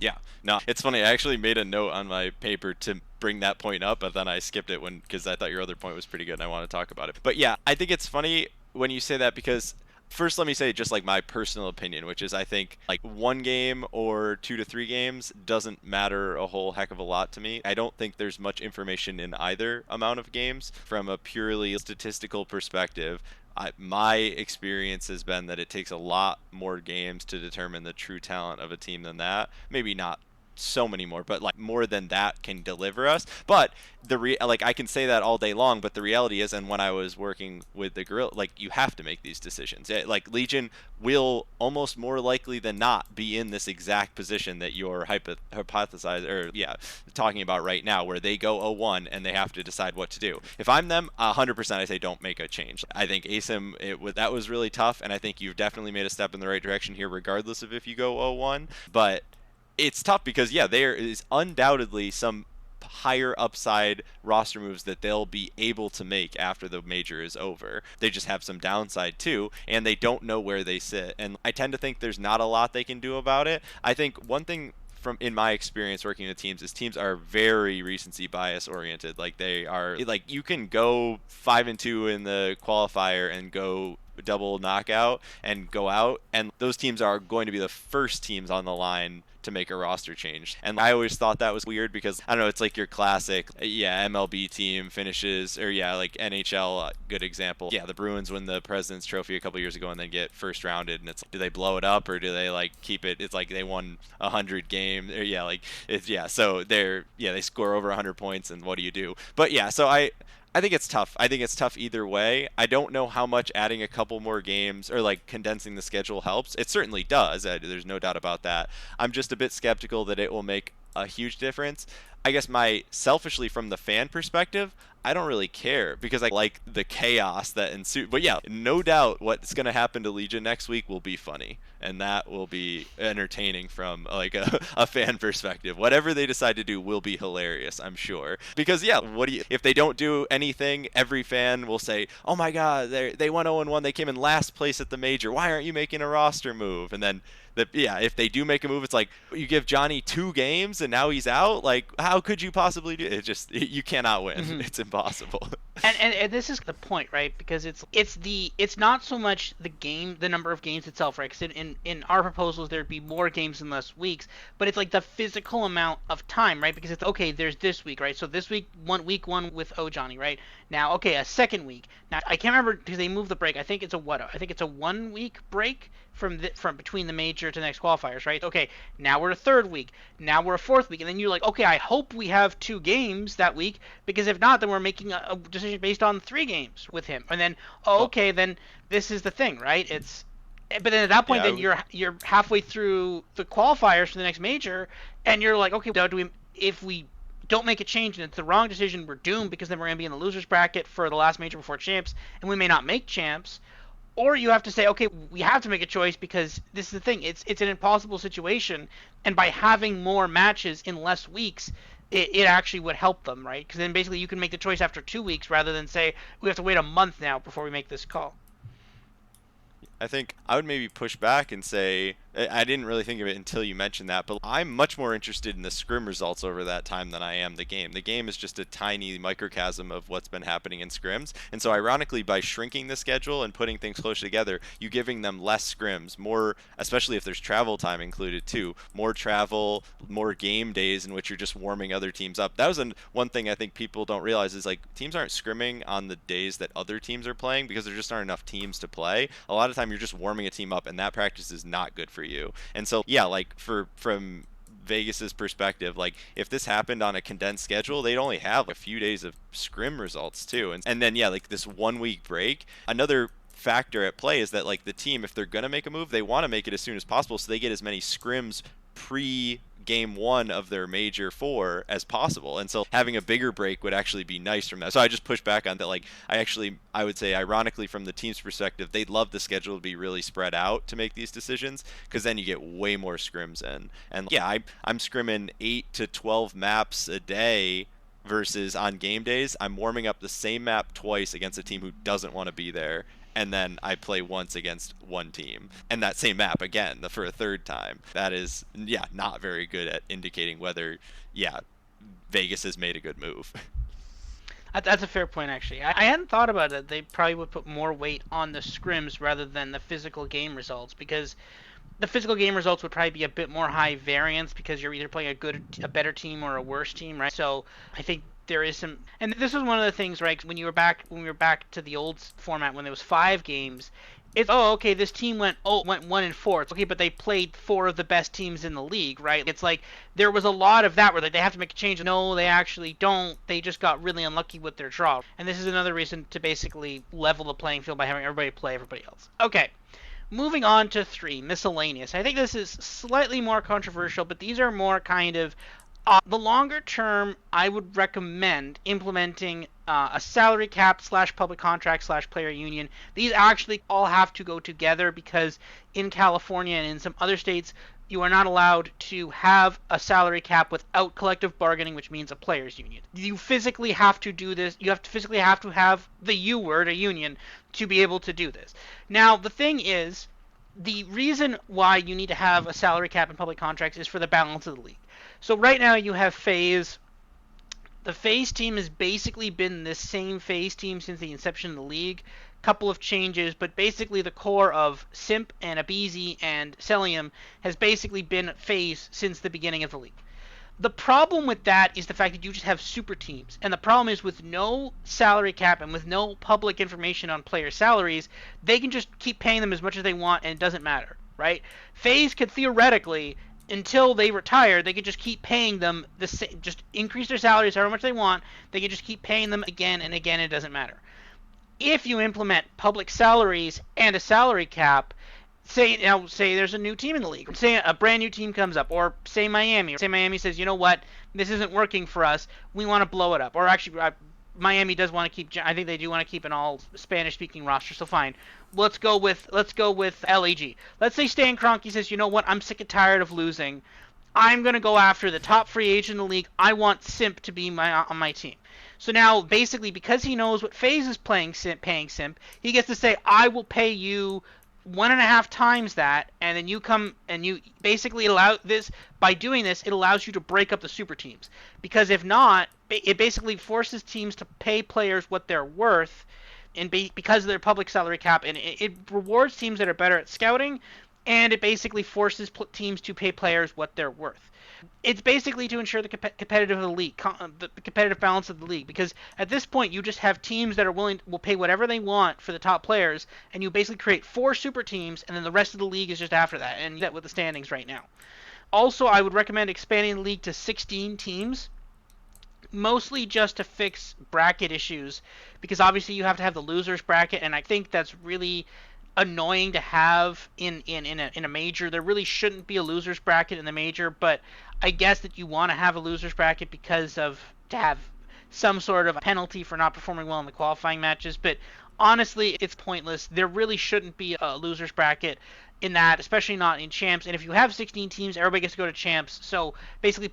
Yeah, no, it's funny. I actually made a note on my paper to bring that point up, but then I skipped it because I thought your other point was pretty good and I want to talk about it. But yeah, I think it's funny when you say that because first let me say just like my personal opinion, which is I think like 1 game or 2 to 3 games doesn't matter a whole heck of a lot to me. I don't think there's much information in either amount of games from a purely statistical perspective. My experience has been that it takes a lot more games to determine the true talent of a team than that. Maybe not so many more, but like more than that can deliver us. But like I can say that all day long, but the reality is, and when I was working with the Gorilla, like you have to make these decisions. Like Legion will almost more likely than not be in this exact position that you're hypothesizing or talking about right now, where they go 0-1 and they have to decide what to do. If I'm them, 100% I say don't make a change. I think ASIM that was really tough, and I think you've definitely made a step in the right direction here, regardless of if you go 0-1. But it's tough because there is undoubtedly some higher upside roster moves that they'll be able to make after the major is over. They just have some downside too, and they don't know where they sit. And I tend to think there's not a lot they can do about it. I think one thing from in my experience working with teams is teams are very recency bias oriented. Like they are like you can go 5-2 in the qualifier and go double knockout and go out, and those teams are going to be the first teams on the line to make a roster change. And I always thought that was weird because I don't know, it's like your classic MLB team finishes, or like NHL, good example. The Bruins win the President's Trophy a couple years ago and then get first rounded, and it's do they blow it up or do they like keep it? It's like they won 100 games, or so they score over 100 points, and what do you do? But so I think it's tough. I think it's tough either way. I don't know how much adding a couple more games or like condensing the schedule helps. It certainly does. There's no doubt about that. I'm just a bit skeptical that it will make a huge difference. I guess selfishly from the fan perspective, I don't really care because I like the chaos that ensues. But no doubt what's going to happen to Legion next week will be funny, and that will be entertaining from like a fan perspective. Whatever they decide to do will be hilarious, I'm sure. Because if they don't do anything, every fan will say, "Oh my God, they went 0-1. They came in last place at the major. Why aren't you making a roster move?" And then if they do make a move, it's like you give Johnny 2 games and now he's out. Like, how could you possibly do it? You cannot win. Mm-hmm. It's impossible. And this is the point, right? Because it's not so much the number of games itself, right? Because in our proposals there'd be more games in less weeks, but it's like the physical amount of time, right? Because it's okay, there's this week, right? So this week one with Johnny, right? Now, okay, a second week. Now I can't remember because they moved the break. I think it's a 1 week break from between the major to the next qualifiers, right? Okay, now we're a third week. Now we're a fourth week, and then you're like, okay, I hope we have 2 games that week, because if not, then we're making a decision based on 3 games with him. And then, okay, then this is the thing, right? But then at that point, then you're halfway through the qualifiers for the next major, and you're like, okay, if we don't make a change and it's the wrong decision, we're doomed, because then we're going to be in the losers bracket for the last major before champs, and we may not make champs. Or you have to say, okay, we have to make a choice because this is the thing. It's an impossible situation, and by having more matches in less weeks, it actually would help them, right? Because then basically you can make the choice after 2 weeks rather than say we have to wait a month now before we make this call. I think I would maybe push back and say, I didn't really think of it until you mentioned that, but I'm much more interested in the scrim results over that time than I am the game. The game is just a tiny microcosm of what's been happening in scrims. And so ironically, by shrinking the schedule and putting things closer together, you giving them less scrims, more, especially if there's travel time included too, more travel, more game days in which you're just warming other teams up. That was one thing I think people don't realize is like teams aren't scrimming on the days that other teams are playing because there just aren't enough teams to play. A lot of times time you're just warming a team up, and that practice is not good for you. And so, yeah, like from Vegas's perspective, like if this happened on a condensed schedule, they'd only have a few days of scrim results too. And then yeah, like this 1 week break. Another factor at play is that like the team, if they're gonna make a move, they want to make it as soon as possible so they get as many scrims pre game one of their major four as possible. And so having a bigger break would actually be nice from that. So I just push back on that. Like I would say ironically from the team's perspective, they'd love the schedule to be really spread out to make these decisions, because then you get way more scrims in. And yeah, I'm scrimming 8 to 12 maps a day versus on game days, I'm warming up the same map twice against a team who doesn't want to be there, and then I play once against one team, and that same map again for a third time. That is, yeah, not very good at indicating whether, yeah, Vegas has made a good move. That's a fair point, actually. I hadn't thought about it. They probably would put more weight on the scrims rather than the physical game results, because the physical game results would probably be a bit more high variance because you're either playing a better team or a worse team, right? So I think there is some, and this was one of the things, right? When we were back to the old format when there was 5 games, it's okay, this team went 1-4. It's okay, but they played 4 of the best teams in the league, right? It's like there was a lot of that where like, they have to make a change. No, they actually don't. They just got really unlucky with their draw, and this is another reason to basically level the playing field by having everybody play everybody else. Okay. Moving on to 3, miscellaneous. I think this is slightly more controversial, but these are more kind of the longer term. I would recommend implementing a salary cap / public contract / player union. These actually all have to go together, because in California and in some other states, you are not allowed to have a salary cap without collective bargaining, which means a players union. You physically have to do this. You have to physically have to have the U word, a union, to be able to do this. Now, the thing is, the reason why you need to have a salary cap in public contracts is for the balance of the league. So right now you have FaZe. The FaZe team has basically been this same FaZe team since the inception of the league. Couple of changes, but basically the core of Simp and Abizi and Celium has basically been FaZe since the beginning of the league. The problem with that is the fact that you just have super teams. And the problem is, with no salary cap and with no public information on player salaries, they can just keep paying them as much as they want and it doesn't matter, right? FaZe could theoretically, until they retire, they could just keep paying them the same, just increase their salaries however much they want. They could just keep paying them again and again, it doesn't matter. If you implement public salaries and a salary cap, say there's a new team in the league, say a brand new team comes up, or say Miami says, you know what, this isn't working for us, we want to blow it up. Or actually, Miami does want to keep, I think they do want to keep an all Spanish speaking roster, so fine, let's go with LAG. Let's say Stan Kroenke says, you know what, I'm sick and tired of losing, I'm going to go after the top free agent in the league, I want Simp to be on my team. So now, basically, because he knows what FaZe is paying Simp, he gets to say, I will pay you 1.5 times that, and then you come and you basically allow this. By doing this, it allows you to break up the super teams, because if not, it basically forces teams to pay players what they're worth, and because of their public salary cap, and it rewards teams that are better at scouting, and it basically forces teams to pay players what they're worth. It's basically to ensure the competitive of the league, the competitive balance of the league, because at this point you just have teams that will pay whatever they want for the top players, and you basically create 4 super teams, and then the rest of the league is just after that, and that with the standings right now. Also, I would recommend expanding the league to 16 teams, mostly just to fix bracket issues, because obviously you have to have the losers bracket, and I think that's really annoying to have in a major. There really shouldn't be a losers bracket in the major, but I guess that you want to have a losers bracket to have some sort of a penalty for not performing well in the qualifying matches. But honestly, it's pointless. There really shouldn't be a losers bracket in that, especially not in champs. And if you have 16 teams, everybody gets to go to champs. So basically,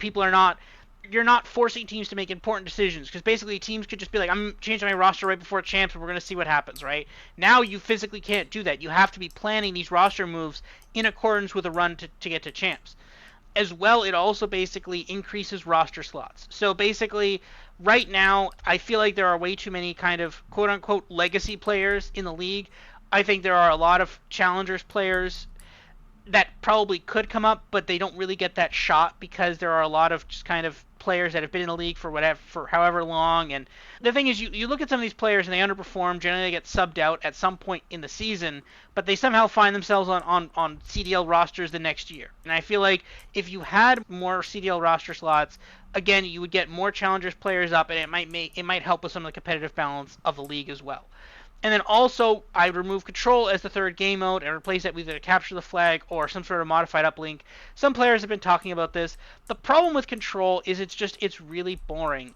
you're not forcing teams to make important decisions, because basically teams could just be like, I'm changing my roster right before champs and we're going to see what happens, right? Now you physically can't do that. You have to be planning these roster moves in accordance with a run to get to champs. As well, it also basically increases roster slots. So basically, right now, I feel like there are way too many kind of quote-unquote legacy players in the league. I think there are a lot of challengers players that probably could come up, but they don't really get that shot because there are a lot of just kind of players that have been in the league for however long. And the thing is, you look at some of these players and they underperform. Generally, they get subbed out at some point in the season, but they somehow find themselves on CDL rosters the next year. And I feel like if you had more CDL roster slots, again, you would get more challengers players up, and it might help with some of the competitive balance of the league as well. And then also, I remove control as the third game mode and replace it with either capture the flag or some sort of modified uplink. Some players have been talking about this. The problem with control is it's really boring.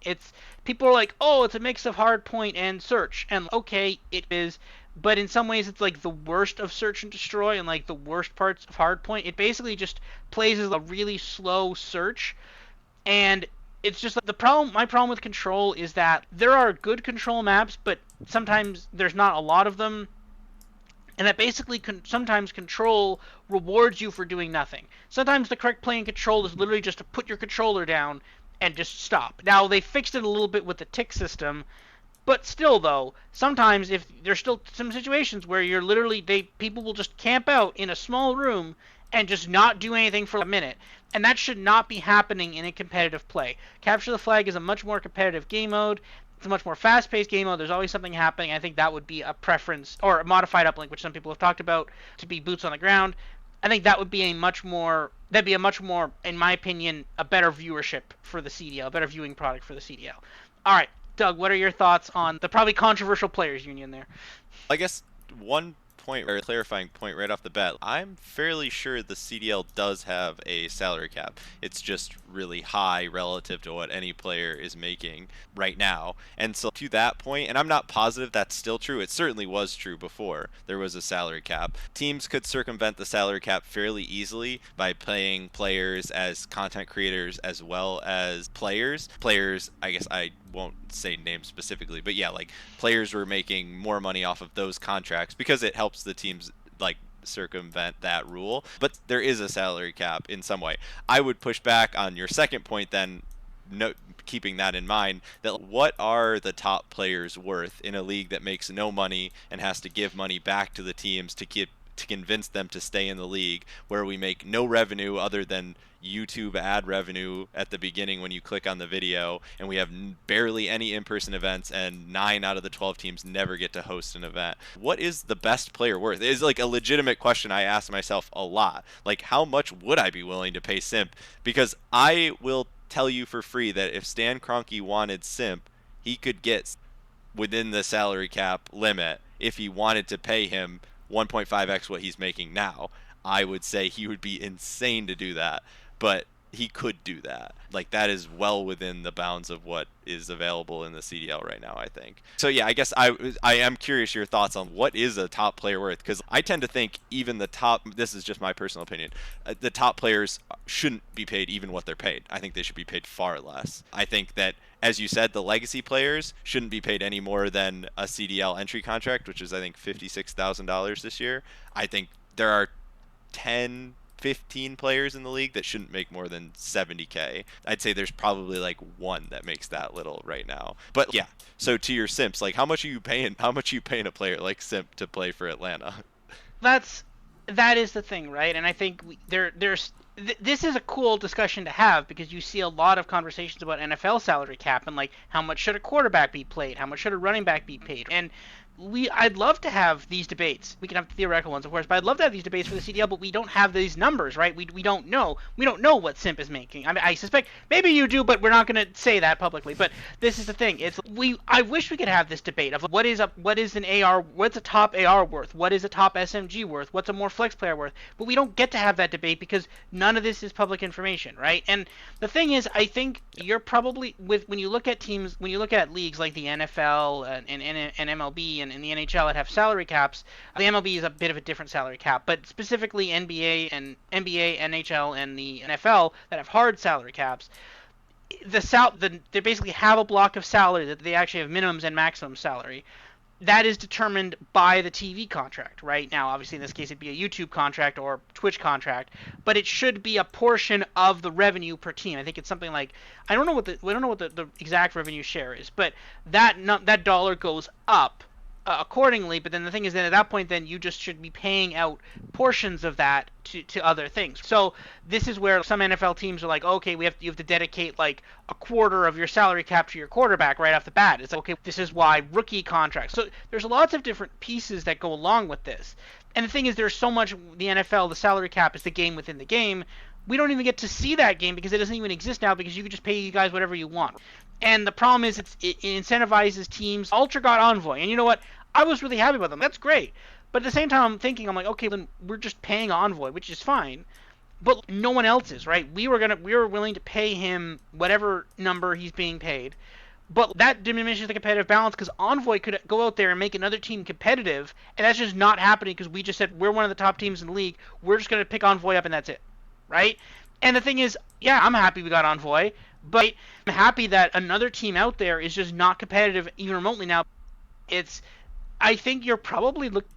People are like, oh, it's a mix of hardpoint and search, and okay, it is. But in some ways, it's like the worst of search and destroy and like the worst parts of hardpoint. It basically just plays as a really slow search, and it's just like the problem. My problem with control is that there are good control maps, but sometimes there's not a lot of them, and that basically sometimes control rewards you for doing nothing. Sometimes the correct play in control is literally just to put your controller down and just stop. Now they fixed it a little bit with the tick system, but still, though, sometimes if there's still some situations where you're literally people will just camp out in a small room and just not do anything for a minute, and that should not be happening in a competitive play. Capture the flag is a much more competitive game mode. It's a much more fast-paced game mode. There's always something happening. I think that would be a preference, or a modified uplink, which some people have talked about, to be boots on the ground. I think that would be in my opinion, a better viewership for the CDL, a better viewing product for the CDL. All right, Doug, what are your thoughts on the probably controversial players union there? I guess one point or clarifying point right off the bat, I'm fairly sure the CDL does have a salary cap. It's just really high relative to what any player is making right now. And so to that point, and I'm not positive that's still true, it certainly was true before there was a salary cap. Teams could circumvent the salary cap fairly easily by paying players as content creators as well as players. Players, I guess I won't say names specifically, but yeah, like players were making more money off of those contracts because it helps the teams like circumvent that rule. But there is a salary cap in some way. I would push back on your second point then, keeping that in mind, that what are the top players worth in a league that makes no money and has to give money back to the teams to convince them to stay in the league, where we make no revenue other than YouTube ad revenue at the beginning when you click on the video, and we have barely any in-person events, and 9 out of the 12 teams never get to host an event. What is the best player worth? It's like a legitimate question I ask myself a lot. Like, how much would I be willing to pay Simp? Because I will tell you for free that if Stan Kroenke wanted Simp, he could get within the salary cap limit if he wanted to pay him 1.5x what he's making now. I would say he would be insane to do that, but he could do that. Like, that is well within the bounds of what is available in the CDL right now, I think. So yeah, I guess I am curious your thoughts on what is a top player worth, because I tend to think even the top, this is just my personal opinion, the top players shouldn't be paid even what they're paid. I think they should be paid far less. I think that, as you said, the legacy players shouldn't be paid any more than a CDL entry contract, which is I think $56,000 this year. I think there are 10, 15 players in the league that shouldn't make more than 70K. I'd say there's probably like one that makes that little right now. But yeah, so to your Simps, like how much are you paying a player like Simp to play for Atlanta? That is the thing, right? And I think this is a cool discussion to have, because you see a lot of conversations about NFL salary cap and like how much should a quarterback be paid, how much should a running back be paid, and I'd love to have these debates. We can have theoretical ones, of course, but I'd love to have these debates for the CDL, but we don't have these numbers, right? We don't know. We don't know what Simp is making. I mean, I suspect maybe you do, but we're not going to say that publicly. But this is the thing. I wish we could have this debate of what's a top AR worth? What is a top SMG worth? What's a more flex player worth? But we don't get to have that debate because none of this is public information, right? And the thing is, I think you're probably when you look at leagues like the NFL and MLB and in the NHL that have salary caps. The MLB is a bit of a different salary cap, but specifically NBA, NHL, and the NFL that have hard salary caps, they basically have a block of salary that they actually have minimums and maximum salary. That is determined by the TV contract, right? Now, obviously, in this case, it'd be a YouTube contract or Twitch contract, but it should be a portion of the revenue per team. I think it's something like I don't know what the exact revenue share is, but that dollar goes up accordingly. But then the thing is, then at that point, then you just should be paying out portions of that to other things. So this is where some NFL teams are like, okay, you have to dedicate like a quarter of your salary cap to your quarterback right off the bat. It's like, okay, this is why rookie contracts. So there's lots of different pieces that go along with this. And the thing is, there's so much, the NFL, the salary cap is the game within the game. We don't even get to see that game because it doesn't even exist now, because you can just pay you guys whatever you want. And the problem is, it incentivizes teams. Ultra got Envoy, and you know what? I was really happy about them. That's great. But at the same time, I'm like, okay, then we're just paying Envoy, which is fine. But no one else is, right? We were willing to pay him whatever number he's being paid. But that diminishes the competitive balance, because Envoy could go out there and make another team competitive, and that's just not happening because we just said we're one of the top teams in the league. We're just going to pick Envoy up and that's it, right? And the thing is, yeah, I'm happy we got Envoy, but I'm happy that another team out there is just not competitive even remotely now. I think you're probably looking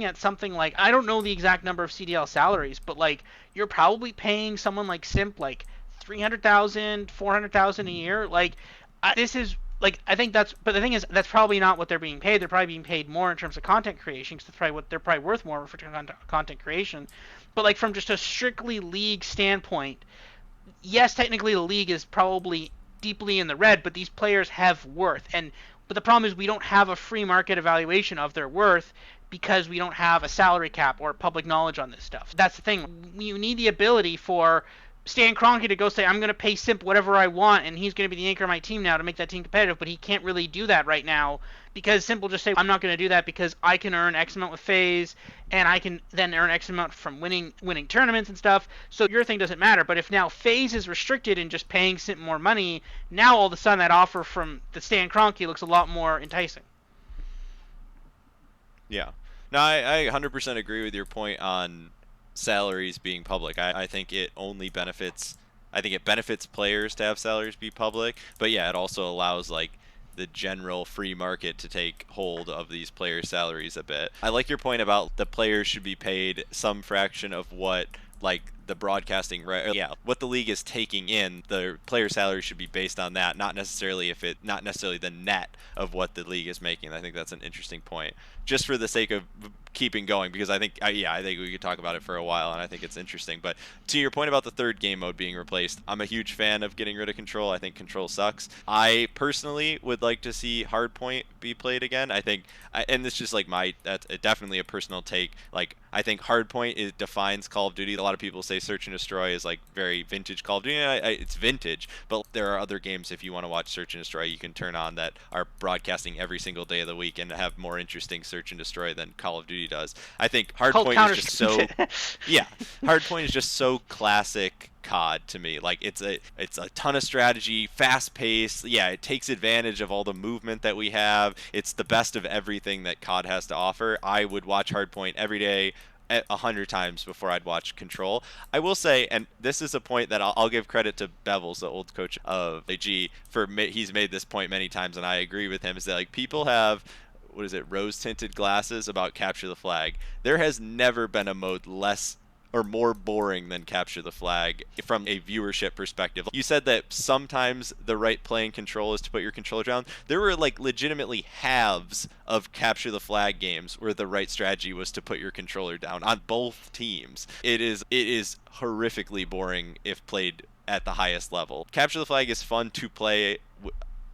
at something like, I don't know the exact number of CDL salaries, but like you're probably paying someone like Simp like 300,000, 400,000 a year. Like this is like, I think that's, but the thing is, that's probably not what they're being paid. They're probably being paid more in terms of content creation, because they're probably worth more for content creation. But like from just a strictly league standpoint, yes, technically the league is probably deeply in the red, but these players have worth. But the problem is, we don't have a free market evaluation of their worth, because we don't have a salary cap or public knowledge on this stuff. That's the thing. You need the ability for Stan Kroenke to go say, I'm going to pay Simp whatever I want, and he's going to be the anchor of my team now to make that team competitive, but he can't really do that right now, because Simp will just say, I'm not going to do that because I can earn X amount with FaZe, and I can then earn X amount from winning tournaments and stuff, so your thing doesn't matter. But if now FaZe is restricted and just paying Simp more money, now all of a sudden that offer from the Stan Kroenke looks a lot more enticing. Yeah. No, I 100% agree with your point on salaries being public. I think it only benefits, I think it benefits players to have salaries be public, but yeah, it also allows like the general free market to take hold of these players' salaries a bit. I like your point about the players should be paid some fraction of what like the broadcasting, right? Yeah, what the league is taking in, the player salary should be based on that, not necessarily the net of what the league is making. I think that's an interesting point, just for the sake of keeping going, because I think I think we could talk about it for a while, and I think it's interesting. But to your point about the third game mode being replaced, I'm a huge fan of getting rid of control. I think control sucks. I personally would like to see hardpoint be played again. I think, and it's just like that's definitely a personal take. Like, I think hardpoint defines Call of Duty. A lot of people say Search and Destroy is like very vintage Call of Duty. It's vintage, but there are other games, if you want to watch Search and Destroy, you can turn on that are broadcasting every single day of the week and have more interesting Search and Destroy than Call of Duty does. I think Hardpoint is just so yeah, Hardpoint is just so classic COD to me. Like, it's a ton of strategy, fast pace. Yeah, it takes advantage of all the movement that we have. It's the best of everything that COD has to offer. I would watch Hardpoint every day 100 times before I'd watch Control. I will say, and this is a point that I'll give credit to Bevels, the old coach of AG, for he's made this point many times, and I agree with him, is that like people have, what is it, rose tinted glasses about Capture the Flag. There has never been a mode less or more boring than Capture the Flag from a viewership perspective. You said that sometimes the right play in Control is to put your controller down. There were like legitimately halves of Capture the Flag games where the right strategy was to put your controller down on both teams. It is horrifically boring if played at the highest level. Capture the Flag is fun to play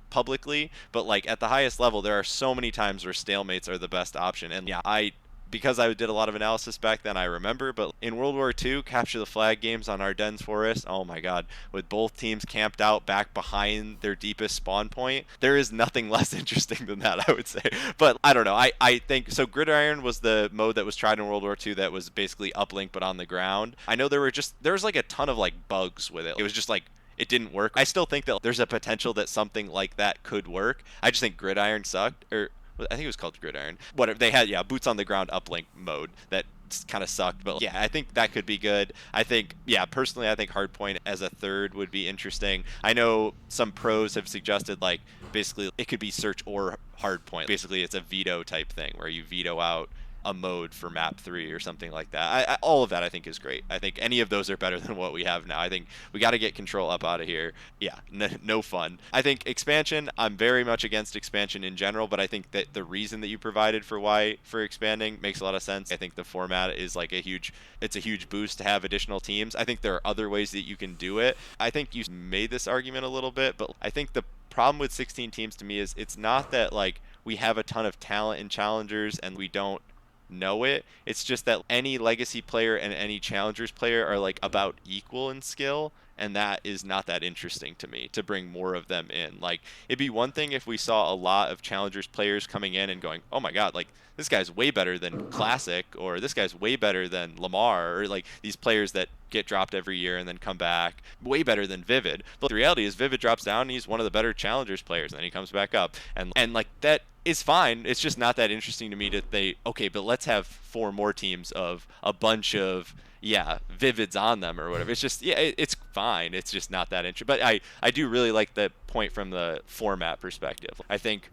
publicly, but like at the highest level, there are so many times where stalemates are the best option. And yeah, because I did a lot of analysis back then, I remember, but in World War II, Capture the Flag games on Ardennes Forest, oh my god, with both teams camped out back behind their deepest spawn point, there is nothing less interesting than that, I would say. But I don't know, I think, so Gridiron was the mode that was tried in World War II that was basically uplink but on the ground. I know there was like a ton of like bugs with it. It was just like, it didn't work. I still think that there's a potential that something like that could work. I just think Gridiron sucked, or I think it was called Gridiron. Whatever, they had, yeah, boots on the ground uplink mode that kind of sucked, but yeah, I think that could be good. I think, yeah, personally, I think Hardpoint as a third would be interesting. I know some pros have suggested like basically it could be Search or Hardpoint. Basically, it's a veto type thing where you veto out a mode for map 3 or something like that. All of that I think is great. I think any of those are better than what we have now. I think we got to get control up out of here. Yeah, no fun. I think expansion, I'm very much against expansion in general, but I think that the reason that you provided for expanding makes a lot of sense. I think the format is like it's a huge boost to have additional teams. I think there are other ways that you can do it. I think you made this argument a little bit, but I think the problem with 16 teams to me is it's not that like we have a ton of talent in challengers and we don't know it. It's just that any legacy player and any challengers player are like about equal in skill, and that is not that interesting to me to bring more of them in. Like it'd be one thing if we saw a lot of challengers players coming in and going, "Oh my god, like this guy's way better than Classic," or "This guy's way better than Lamar," or like these players that get dropped every year and then come back, way better than Vivid. But the reality is Vivid drops down and he's one of the better challengers players, and then he comes back up. And like that is fine. It's just not that interesting to me that okay, but let's have 4 more teams of a bunch of Vivids on them or whatever. It's just it's fine. It's just not that interesting. But I do really like the point from the format perspective. I think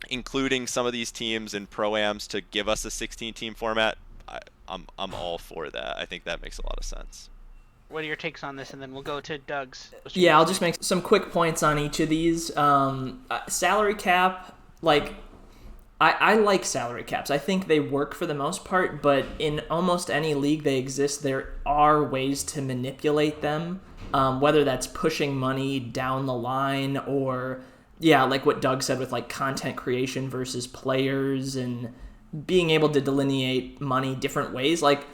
including some of these teams in pro-ams to give us a 16 team format, I'm all for that. I think that makes a lot of sense. What are your takes on this? And then we'll go to Doug's. Yeah, I'll just make some quick points on each of these. Salary cap, like, I like salary caps. I think they work for the most part, but in almost any league they exist, there are ways to manipulate them, whether that's pushing money down the line or, like what Doug said with like content creation versus players and being able to delineate money different ways. Like,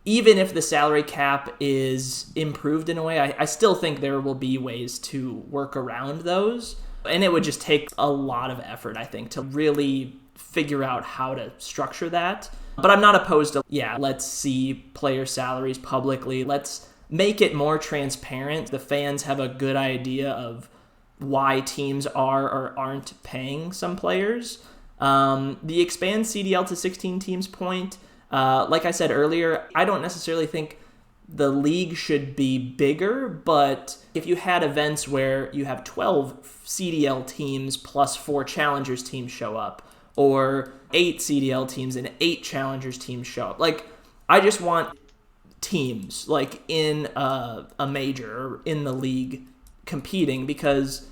even if the salary cap is improved in a way, I still think there will be ways to work around those. And it would just take a lot of effort, I think, to really figure out how to structure that. But I'm not opposed to, let's see player salaries publicly. Let's make it more transparent. The fans have a good idea of why teams are or aren't paying some players. The expand CDL to 16 teams point, like I said earlier, I don't necessarily think the league should be bigger, but if you had events where you have 12 CDL teams plus 4 challengers teams show up, or 8 CDL teams and 8 challengers teams show up, like, I just want teams like in a major or in the league competing, because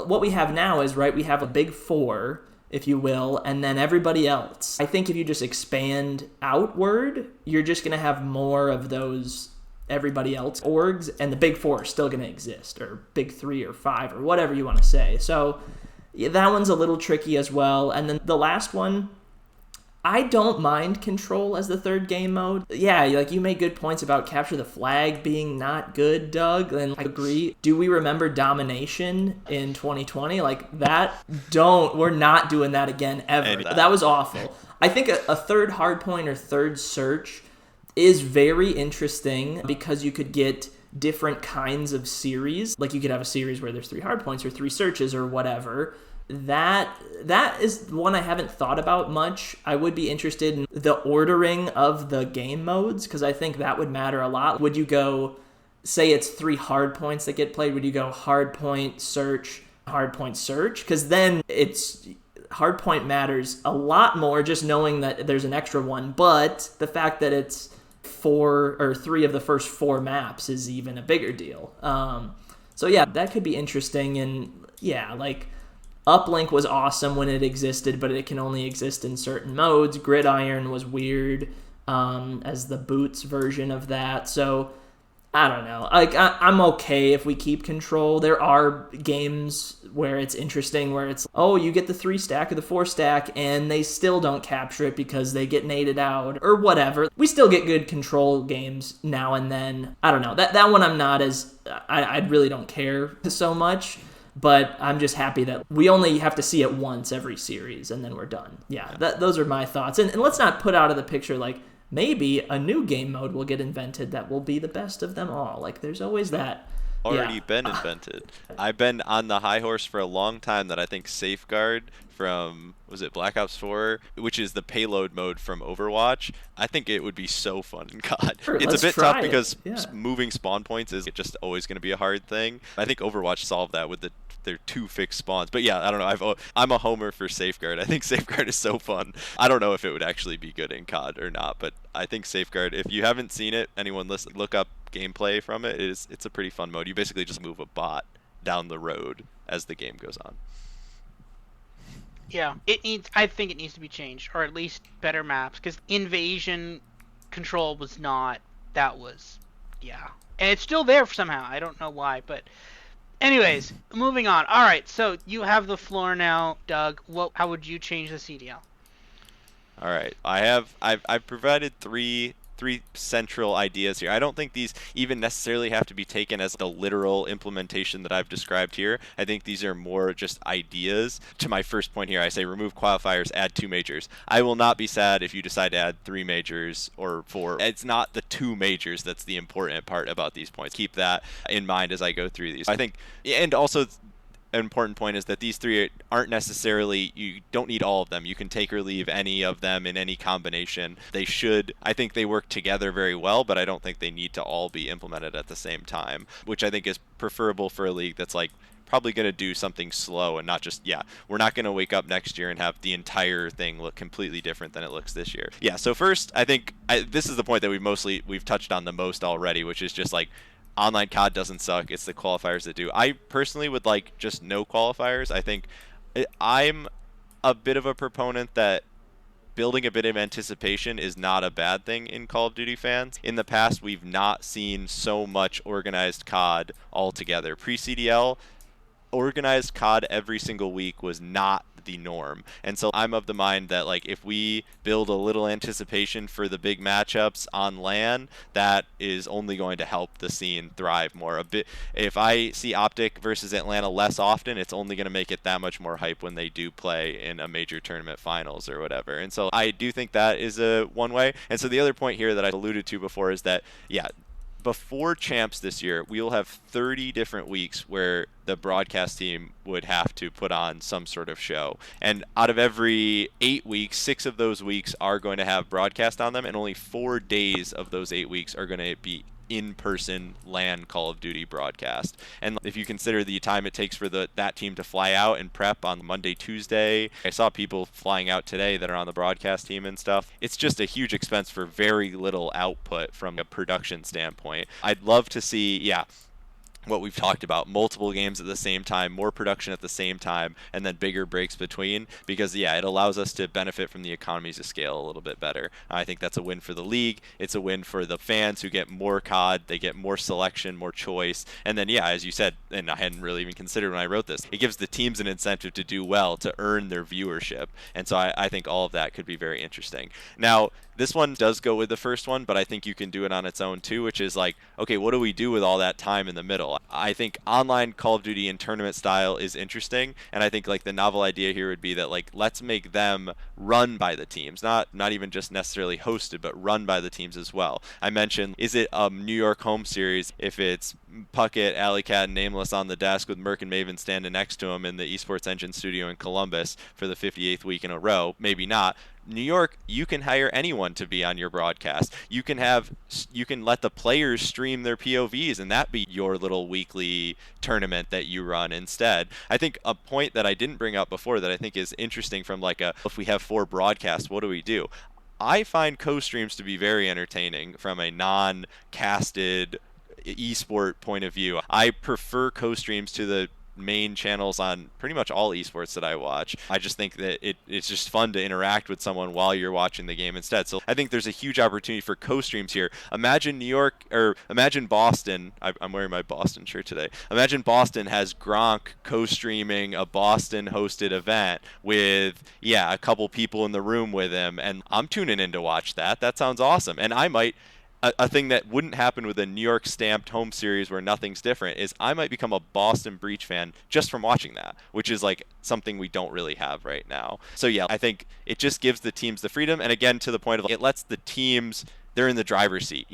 what we have now is, right, we have a big 4, if you will, and then everybody else. I think if you just expand outward, you're just going to have more of those everybody else orgs, and the big 4 are still going to exist, or big 3 or 5 or whatever you want to say. So that one's a little tricky as well. And then the last one, I don't mind control as the third game mode. Yeah, like you made good points about capture the flag being not good, Doug, and I agree. Do we remember domination in 2020? Like that? We're not doing that again ever. That was awful. I think a third hardpoint or third search is very interesting because you could get different kinds of series. Like you could have a series where there's 3 hardpoints or 3 searches or whatever. That is one I haven't thought about much. I would be interested in the ordering of the game modes, because I think that would matter a lot. Would you go, say it's 3 hard points that get played, would you go hard point, search, hard point, search? Because then hard point matters a lot more, just knowing that there's an extra one, but the fact that it's 4 or 3 of the first 4 maps is even a bigger deal. So yeah, that could be interesting. And yeah, like Uplink was awesome when it existed, but it can only exist in certain modes. Gridiron was weird as the boots version of that. So I don't know. Like I'm okay if we keep control. There are games where it's interesting, where it's, oh, you get the 3 stack or the 4 stack, and they still don't capture it because they get naded out or whatever. We still get good control games now and then. I don't know. That one I'm not as I really don't care so much. But I'm just happy that we only have to see it once every series, and then we're done. Yeah, those are my thoughts. And let's not put out of the picture, like, maybe a new game mode will get invented that will be the best of them all. Like, there's always that. Already been invented. I've been on the high horse for a long time that I think Safeguard from was it Black Ops 4, which is the payload mode from Overwatch. I think it would be so fun in COD. Sure, It's a let's bit tough try it. because Yeah. moving spawn points is just always going to be a hard thing. I think Overwatch solved that with their 2 fixed spawns. But yeah, I don't know. I'm a homer for Safeguard. I think Safeguard is so fun. I don't know if it would actually be good in COD or not, but I think Safeguard, if you haven't seen it, anyone listen, look up gameplay from it. It's a pretty fun mode. You basically just move a bot down the road as the game goes on. Yeah, it needs. I think it needs to be changed, or at least better maps, because invasion control was not. That was, yeah, and it's still there somehow. I don't know why, but anyways, moving on. All right, so you have the floor now, Doug. How would you change the CDL? All right. I've provided three central ideas here. I don't think these even necessarily have to be taken as the literal implementation that I've described here. I think these are more just ideas. To my first point here, I say remove qualifiers, add 2 majors. I will not be sad if you decide to add 3 majors or 4. It's not the 2 majors that's the important part about these points. Keep that in mind as I go through these. I think, and also an important point is that these 3 aren't necessarily, you don't need all of them. You can take or leave any of them in any combination. I think they work together very well, but I don't think they need to all be implemented at the same time, which I think is preferable for a league that's like probably going to do something slow and not just, we're not going to wake up next year and have the entire thing look completely different than it looks this year. Yeah, so first, I think this is the point that we've touched on the most already, which is just like, online COD doesn't suck. It's the qualifiers that do. I personally would like just no qualifiers. I think I'm a bit of a proponent that building a bit of anticipation is not a bad thing in Call of Duty fans. In the past, we've not seen so much organized COD altogether. Pre-CDL, organized COD every single week was not the norm. And so I'm of the mind that like if we build a little anticipation for the big matchups on LAN, that is only going to help the scene thrive more. A bit if I see Optic versus Atlanta less often, it's only going to make it that much more hype when they do play in a major tournament finals or whatever. And so I do think that is a one way. And so the other point here that I alluded to before is that before champs this year, we will have 30 different weeks where the broadcast team would have to put on some sort of show. And out of every 8 weeks, 6 of those weeks are going to have broadcast on them, and only 4 days of those 8 weeks are going to be in-person LAN Call of Duty broadcast. And if you consider the time it takes for that team to fly out and prep on Monday, Tuesday, I saw people flying out today that are on the broadcast team and stuff. It's just a huge expense for very little output from a production standpoint. I'd love to see, what we've talked about, multiple games at the same time, more production at the same time, and then bigger breaks between, because it allows us to benefit from the economies of scale a little bit better. I think that's a win for the league. It's a win for the fans who get more COD, they get more selection, more choice, and then as you said, and I hadn't really even considered when I wrote this, it gives the teams an incentive to do well, to earn their viewership, and so I think all of that could be very interesting. Now, this one does go with the first one, but I think you can do it on its own too, which is like, okay, what do we do with all that time in the middle? I think online Call of Duty in tournament style is interesting, and I think like the novel idea here would be that like let's make them run by the teams, not even just necessarily hosted, but run by the teams as well. I mentioned, is it a New York home series if it's Puckett, Alleycat, and Nameless on the desk with Merc and Maven standing next to him in the Esports Engine studio in Columbus for the 58th week in a row? Maybe not. New York, you can hire anyone to be on your broadcast. You can let the players stream their POVs, and that be your little weekly tournament that you run instead. I think a point that I didn't bring up before that I think is interesting from like if we have 4 broadcasts, what do we do? I find co-streams to be very entertaining from a non-casted esport point of view. I prefer co-streams to the main channels on pretty much all esports that I watch. I just think that it's just fun to interact with someone while you're watching the game instead. So I think there's a huge opportunity for co-streams here. Imagine New York, or imagine Boston. I'm wearing my Boston shirt today. Imagine Boston has Gronk co-streaming a Boston hosted event with, a couple people in the room with him, and I'm tuning in to watch that. That sounds awesome. And I might, a thing that wouldn't happen with a New York stamped home series where nothing's different is I might become a Boston Breach fan just from watching that, which is like something we don't really have right now. So I think it just gives the teams the freedom, and again, to the point of it lets the teams, they're in the driver's seat.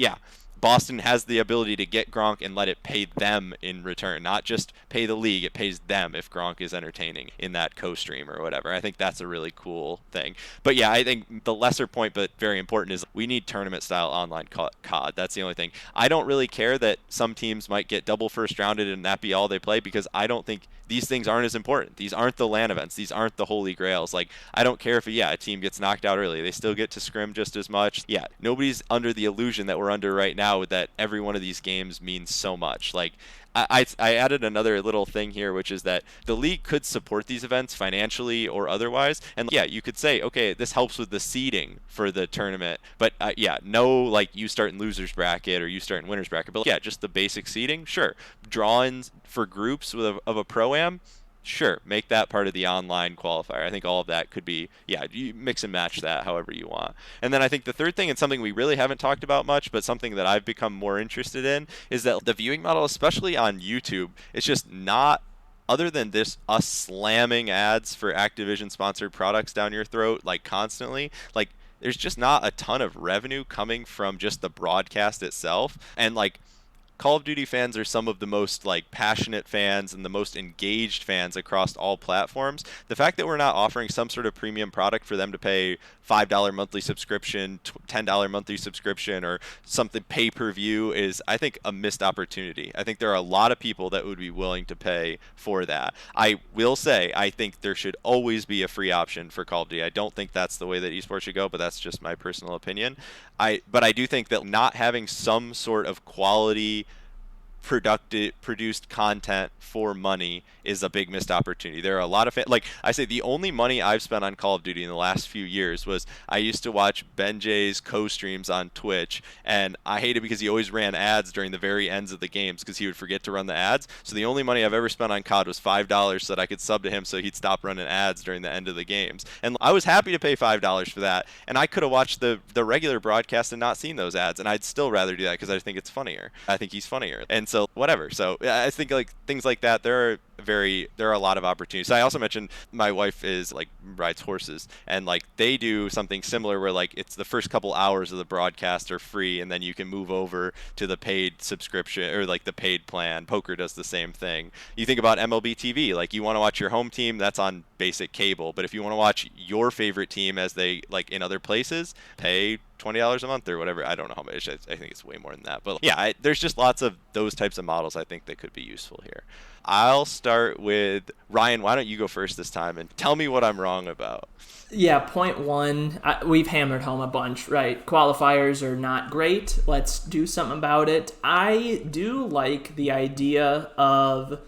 Boston has the ability to get Gronk and let it pay them in return, not just pay the league, it pays them if Gronk is entertaining in that co-stream or whatever. I think that's a really cool thing. But yeah, I think the lesser point, but very important, is we need tournament-style online COD. That's the only thing. I don't really care that some teams might get double first-rounded and that be all they play, because I don't think these things aren't as important. These aren't the LAN events. These aren't the holy grails. Like, I don't care if, a team gets knocked out early. They still get to scrim just as much. Yeah, nobody's under the illusion that we're under right now that every one of these games means so much. Like, I added another little thing here, which is that the league could support these events financially or otherwise. And yeah, you could say, okay, this helps with the seeding for the tournament. But no, like, you start in losers bracket or you start in winners bracket. But yeah, just the basic seeding, sure. Draw-ins for groups of a pro-am, sure, make that part of the online qualifier. I think all of that could be, you mix and match that however you want. And then I think the third thing, and something we really haven't talked about much, but something that I've become more interested in, is that the viewing model, especially on YouTube, is just not, other than this, us slamming ads for Activision sponsored products down your throat, like, constantly, like, there's just not a ton of revenue coming from just the broadcast itself. And, like, Call of Duty fans are some of the most, like, passionate fans and the most engaged fans across all platforms. The fact that we're not offering some sort of premium product for them to pay $5 monthly subscription, $10 monthly subscription, or something pay-per-view is, I think, a missed opportunity. I think there are a lot of people that would be willing to pay for that. I will say, I think there should always be a free option for Call of Duty. I don't think that's the way that esports should go, but that's just my personal opinion. But I do think that not having some sort of quality produced content for money is a big missed opportunity. There are a lot of like I say, the only money I've spent on Call of Duty in the last few years was I used to watch Ben J's co-streams on Twitch, and I hate it because he always ran ads during the very ends of the games because he would forget to run the ads. So the only money I've ever spent on COD was $5 so that I could sub to him so he'd stop running ads during the end of the games. And I was happy to pay $5 for that, and I could have watched the regular broadcast and not seen those ads, and I'd still rather do that because I think it's funnier. I think he's funnier. And so whatever. So I think, like, things like that, there are a lot of opportunities. So I also mentioned my wife rides horses, and, like, they do something similar where, like, it's the first couple hours of the broadcast are free, and then you can move over to the paid subscription or, like, the paid plan. Poker does the same thing. You think about MLB TV, like, you want to watch your home team, that's on basic cable, but if you want to watch your favorite team as they, like, in other places, pay $20 a month or whatever. I don't know how much. I think it's way more than that. But yeah, there's just lots of those types of models I think that could be useful here. I'll start with Ryan. Why don't you go first this time and tell me what I'm wrong about? Yeah, point one, we've hammered home a bunch, right? Qualifiers are not great. Let's do something about it. I do like the idea of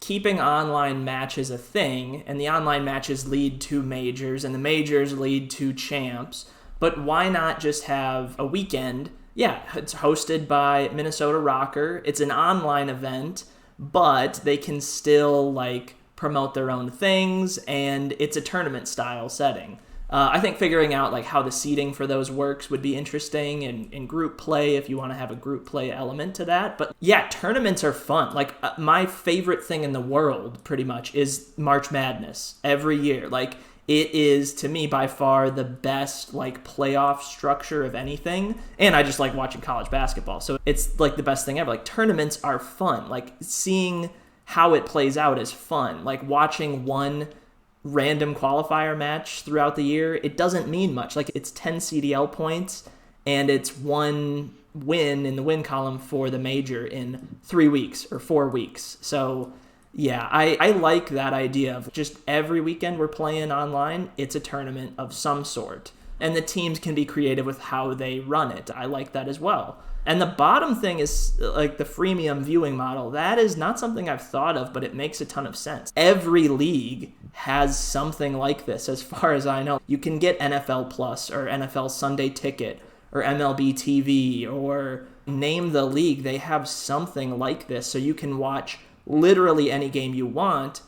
keeping online matches a thing, and the online matches lead to majors, and the majors lead to champs. But why not just have a weekend? Yeah, it's hosted by Minnesota Rocker. It's an online event, but they can still, like, promote their own things, and it's a tournament-style setting. I think figuring out, like, how the seeding for those works would be interesting in group play if you want to have a group play element to that. But yeah, tournaments are fun. Like, my favorite thing in the world, pretty much, is March Madness every year. Like, it is, to me, by far the best, like, playoff structure of anything. And I just like watching college basketball. So it's, like, the best thing ever. Like, tournaments are fun. Like, seeing how it plays out is fun. Like, watching one random qualifier match throughout the year, it doesn't mean much. Like, it's 10 CDL points, and it's one win in the win column for the major in 3 weeks or 4 weeks. So yeah, I like that idea of just every weekend we're playing online, it's a tournament of some sort. And the teams can be creative with how they run it. I like that as well. And the bottom thing is, like, the freemium viewing model. That is not something I've thought of, but it makes a ton of sense. Every league has something like this, as far as I know. You can get NFL Plus or NFL Sunday Ticket or MLB TV, or name the league. They have something like this, so you can watch literally any game you want.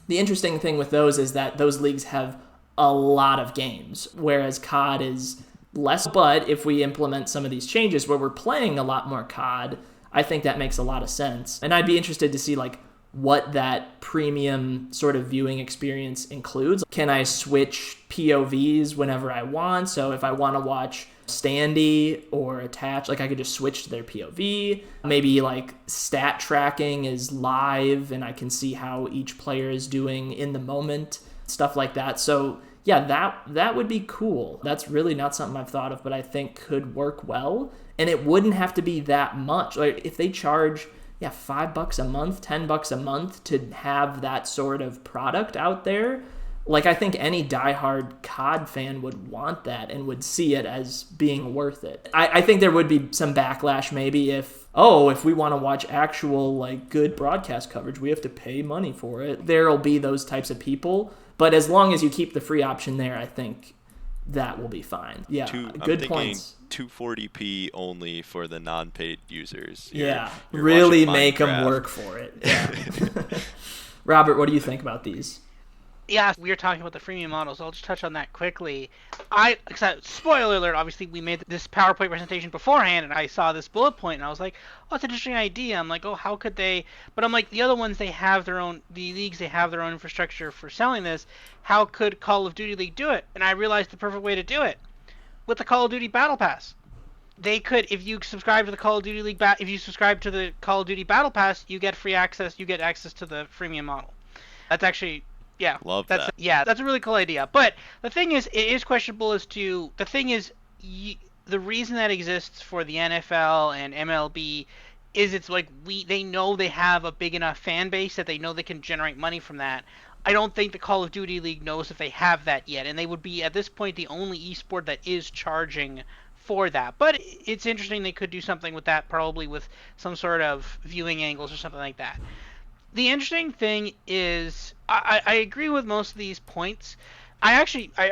The interesting thing with those is that those leagues have a lot of games, whereas COD is less. But if we implement some of these changes where we're playing a lot more COD, I think that makes a lot of sense. And I'd be interested to see, like, what that premium sort of viewing experience includes. Can I switch POVs whenever I want? So if I want to watch standee or attach, like I could just switch to their POV. Maybe like stat tracking is live and I can see how each player is doing in the moment, stuff like that. So yeah, that would be cool. That's really not something I've thought of, but I think could work well. And it wouldn't have to be that much. Like if they charge $5 a month, $10 a month to have that sort of product out there, like I think any diehard COD fan would want that and would see it as being worth it. I think there would be some backlash maybe if we want to watch actual like good broadcast coverage, we have to pay money for it. There'll be those types of people, but as long as you keep the free option there, I think that will be fine. Yeah, good points. 240p only for the non-paid users. You're really make them work for it. Yeah. Robert, what do you think about these? Yeah, we were talking about the freemium models. I'll just touch on that quickly. Spoiler alert, obviously we made this PowerPoint presentation beforehand, and I saw this bullet point, and I was like, oh, it's an interesting idea. I'm like, oh, how could they? But I'm like, the other ones, they have their own, the leagues, they have their own infrastructure for selling this. How could Call of Duty League do it? And I realized the perfect way to do it, with the Call of Duty Battle Pass. They could, if you subscribe to the Call of Duty League, if you subscribe to the Call of Duty Battle Pass, you get free access, you get access to the freemium model. That's actually... Yeah, love that. Yeah, that's a really cool idea. But the thing is, it is questionable as to the thing is, the reason that exists for the NFL and MLB is it's like they know they have a big enough fan base that they know they can generate money from that. I don't think the Call of Duty League knows if they have that yet, and they would be at this point the only esport that is charging for that. But it's interesting they could do something with that, probably with some sort of viewing angles or something like that. The interesting thing is, I agree with most of these points. I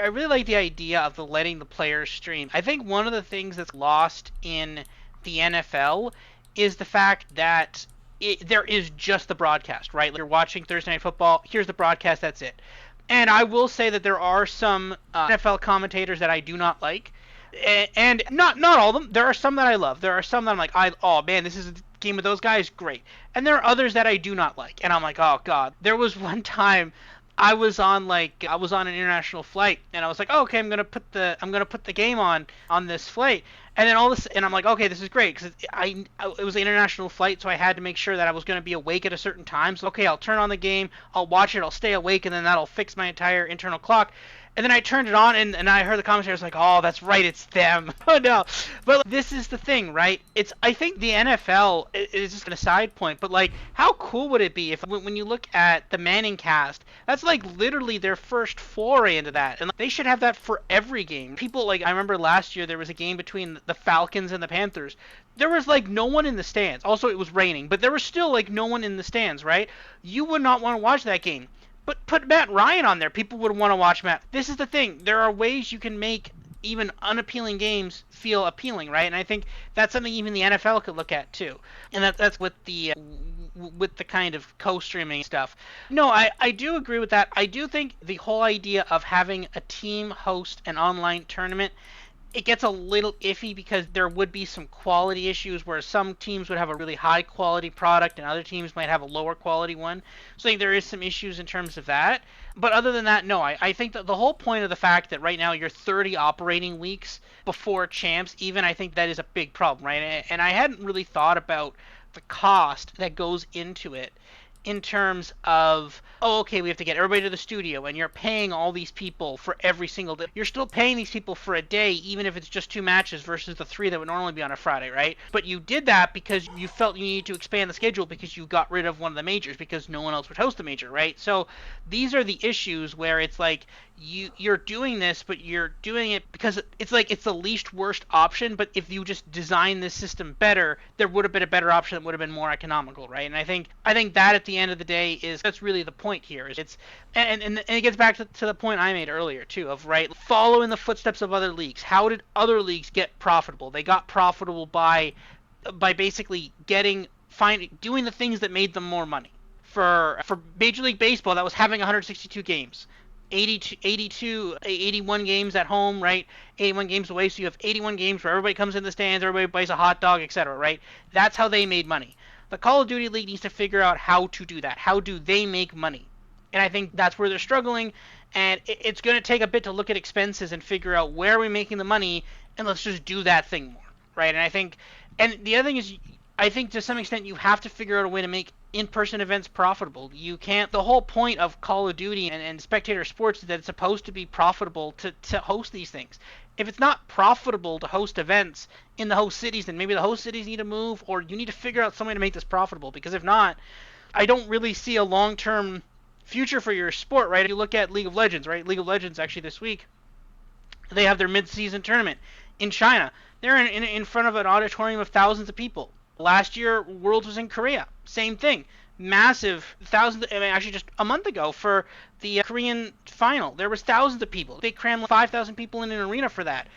really like the idea of letting the players stream. I think one of the things that's lost in the NFL is the fact that there is just the broadcast, right? You're watching Thursday Night Football, here's the broadcast, that's it. And I will say that there are some NFL commentators that I do not like. And not all of them. There are some that I love. There are some that I'm like, oh man, this is a game with those guys, great. And there are others that I do not like, and I'm like, oh god. There was one time I was on an international flight, and I was like, oh, okay, I'm gonna put the game on this flight, and then and I'm like, okay, this is great because it was an international flight, so I had to make sure that I was gonna be awake at a certain time. So okay, I'll turn on the game, I'll watch it, I'll stay awake, and then that'll fix my entire internal clock. And then I turned it on, and I heard the commentary. I was like, oh, that's right, it's them. Oh, no. But this is the thing, right? I think the NFL is just a side point, but, like, how cool would it be if, when you look at the Manning cast, that's, like, literally their first foray into that. And they should have that for every game. People, like, I remember last year there was a game between the Falcons and the Panthers. There was, like, no one in the stands. Also, it was raining, but there was still, like, no one in the stands, right? You would not want to watch that game. But put Matt Ryan on there. People would want to watch Matt. This is the thing. There are ways you can make even unappealing games feel appealing, right? And I think that's something even the NFL could look at too. And that's with the kind of co-streaming stuff. No, I do agree with that. I do think the whole idea of having a team host an online tournament, it gets a little iffy because there would be some quality issues where some teams would have a really high quality product and other teams might have a lower quality one. So I think there is some issues in terms of that. But other than that, no, I think that the whole point of the fact that right now you're 30 operating weeks before champs, even, I think that is a big problem, right? And I hadn't really thought about the cost that goes into it in terms of, oh, okay, we have to get everybody to the studio, and you're paying all these people for every single day. You're still paying these people for a day, even if it's just 2 matches versus the 3 that would normally be on a Friday, right? But you did that because you felt you needed to expand the schedule because you got rid of one of the majors because no one else would host the major, right? So these are the issues where it's like you're doing this, but you're doing it because it's like it's the least worst option, but if you just design this system better, there would have been a better option that would have been more economical, right? And I think that at the end of the day that's really the point here. It's and it gets back to the point I made earlier too, of right, follow in the footsteps of other leagues. How did other leagues get profitable? They got profitable by basically doing the things that made them more money. For Major League Baseball, that was having 162 games. 81 games at home, right? 81 games away, so you have 81 games where everybody comes in the stands, everybody buys a hot dog, etc., right? That's how they made money. The Call of Duty League needs to figure out how to do that. How do they make money? And I think that's where they're struggling. And it's going to take a bit to look at expenses and figure out where are we making the money, and let's just do that thing more, right? And the other thing is, I think to some extent you have to figure out a way to make in-person events profitable. You can't. The whole point of Call of Duty and spectator sports is that it's supposed to be profitable to host these things. If it's not profitable to host events in the host cities, then maybe the host cities need to move, or you need to figure out some way to make this profitable. Because if not, I don't really see a long-term future for your sport, right? If you look at League of Legends, right? League of Legends actually this week, they have their mid-season tournament in China. They're in front of an auditorium of thousands of people. Last year, Worlds was in Korea. Same thing. Massive thousands. I mean, actually, just a month ago for the Korean final, there was thousands of people. They crammed 5,000 people in an arena for that.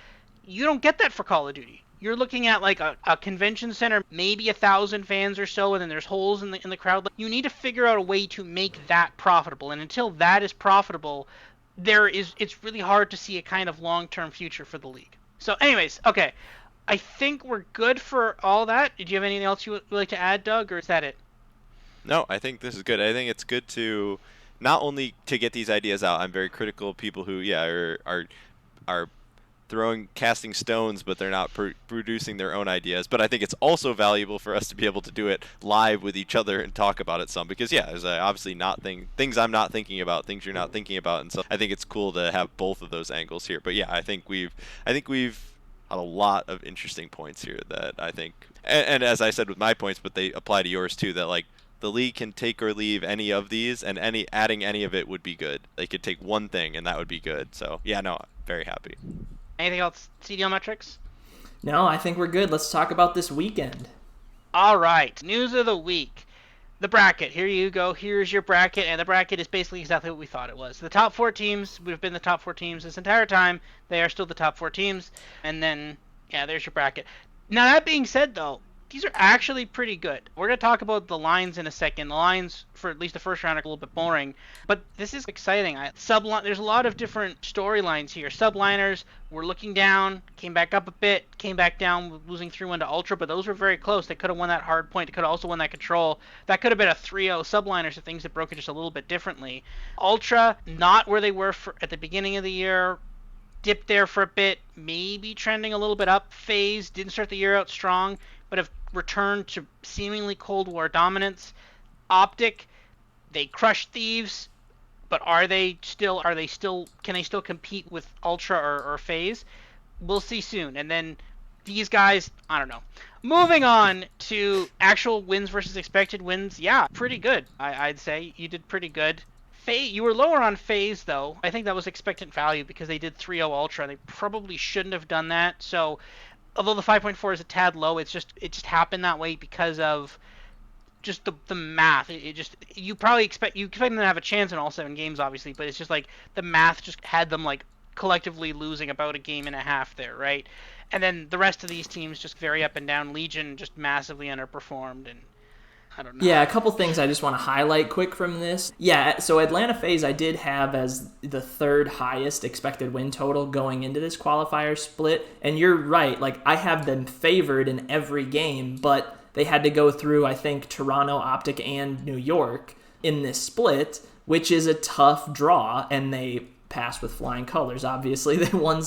You don't get that for Call of Duty. You're looking at like a convention center, maybe 1,000 fans or so, and then there's holes in the crowd. You need to figure out a way to make that profitable, and until that is profitable, it's really hard to see a kind of long-term future for the league. So, anyways, okay. I think we're good for all that. Did you have anything else you would like to add, Doug, or is that it? No, I think this is good. I think it's good to not only to get these ideas out. I'm very critical of people who, are casting stones, but they're not producing their own ideas. But I think it's also valuable for us to be able to do it live with each other and talk about it some, because there's obviously things I'm not thinking about, things you're not thinking about, and so I think it's cool to have both of those angles here. But yeah, I think we've had a lot of interesting points here that I think, and as I said with my points, but they apply to yours too, that like the league can take or leave any of these, and adding any of it would be good. They could take one thing and that would be good. So yeah, no, very happy. Anything else, CDLMetrics? No, I think we're good. Let's talk about this weekend. All right, news of the week. The bracket. Here you go. Here's your bracket, and the bracket is basically exactly what we thought it was. The top 4 teams, we've been the top 4 teams this entire time. They are still the top 4 teams. And then, yeah, there's your bracket. Now, that being said, though, these are actually pretty good. We're going to talk about the lines in a second. The lines for at least the first round are a little bit boring, but this is exciting. There's a lot of different storylines here. Subliners were looking down, came back up a bit, came back down, losing 3-1 to Ultra, but those were very close. They could have won that hard point. They could have also won that control. That could have been a 3-0. Subliners are things that broke it just a little bit differently. Ultra, not where they were at the beginning of the year. Dipped there for a bit, maybe trending a little bit up. FaZe didn't start the year out strong, but have returned to seemingly Cold War dominance. Optic, they crushed Thieves, but can they still compete with Ultra or FaZe? We'll see soon. And then these guys, I don't know. Moving on to actual wins versus expected wins. Yeah, pretty good. I'd say you did pretty good. You were lower on FaZe, though. I think that was expectant value because they did 3-0 Ultra. They probably shouldn't have done that. So, although the 5.4 is a tad low, it just happened that way because of just the math. You expect them to have a chance in all 7 games, obviously, but it's just like the math just had them like collectively losing about a game and a half there, right? And then the rest of these teams just very up and down. Legion just massively underperformed, and I don't know. Yeah, a couple things I just want to highlight quick from this. Yeah, so Atlanta FaZe I did have as the 3rd highest expected win total going into this qualifier split. And you're right, like I have them favored in every game, but they had to go through, I think, Toronto, Optic, and New York in this split, which is a tough draw, and they passed with flying colors, obviously. They won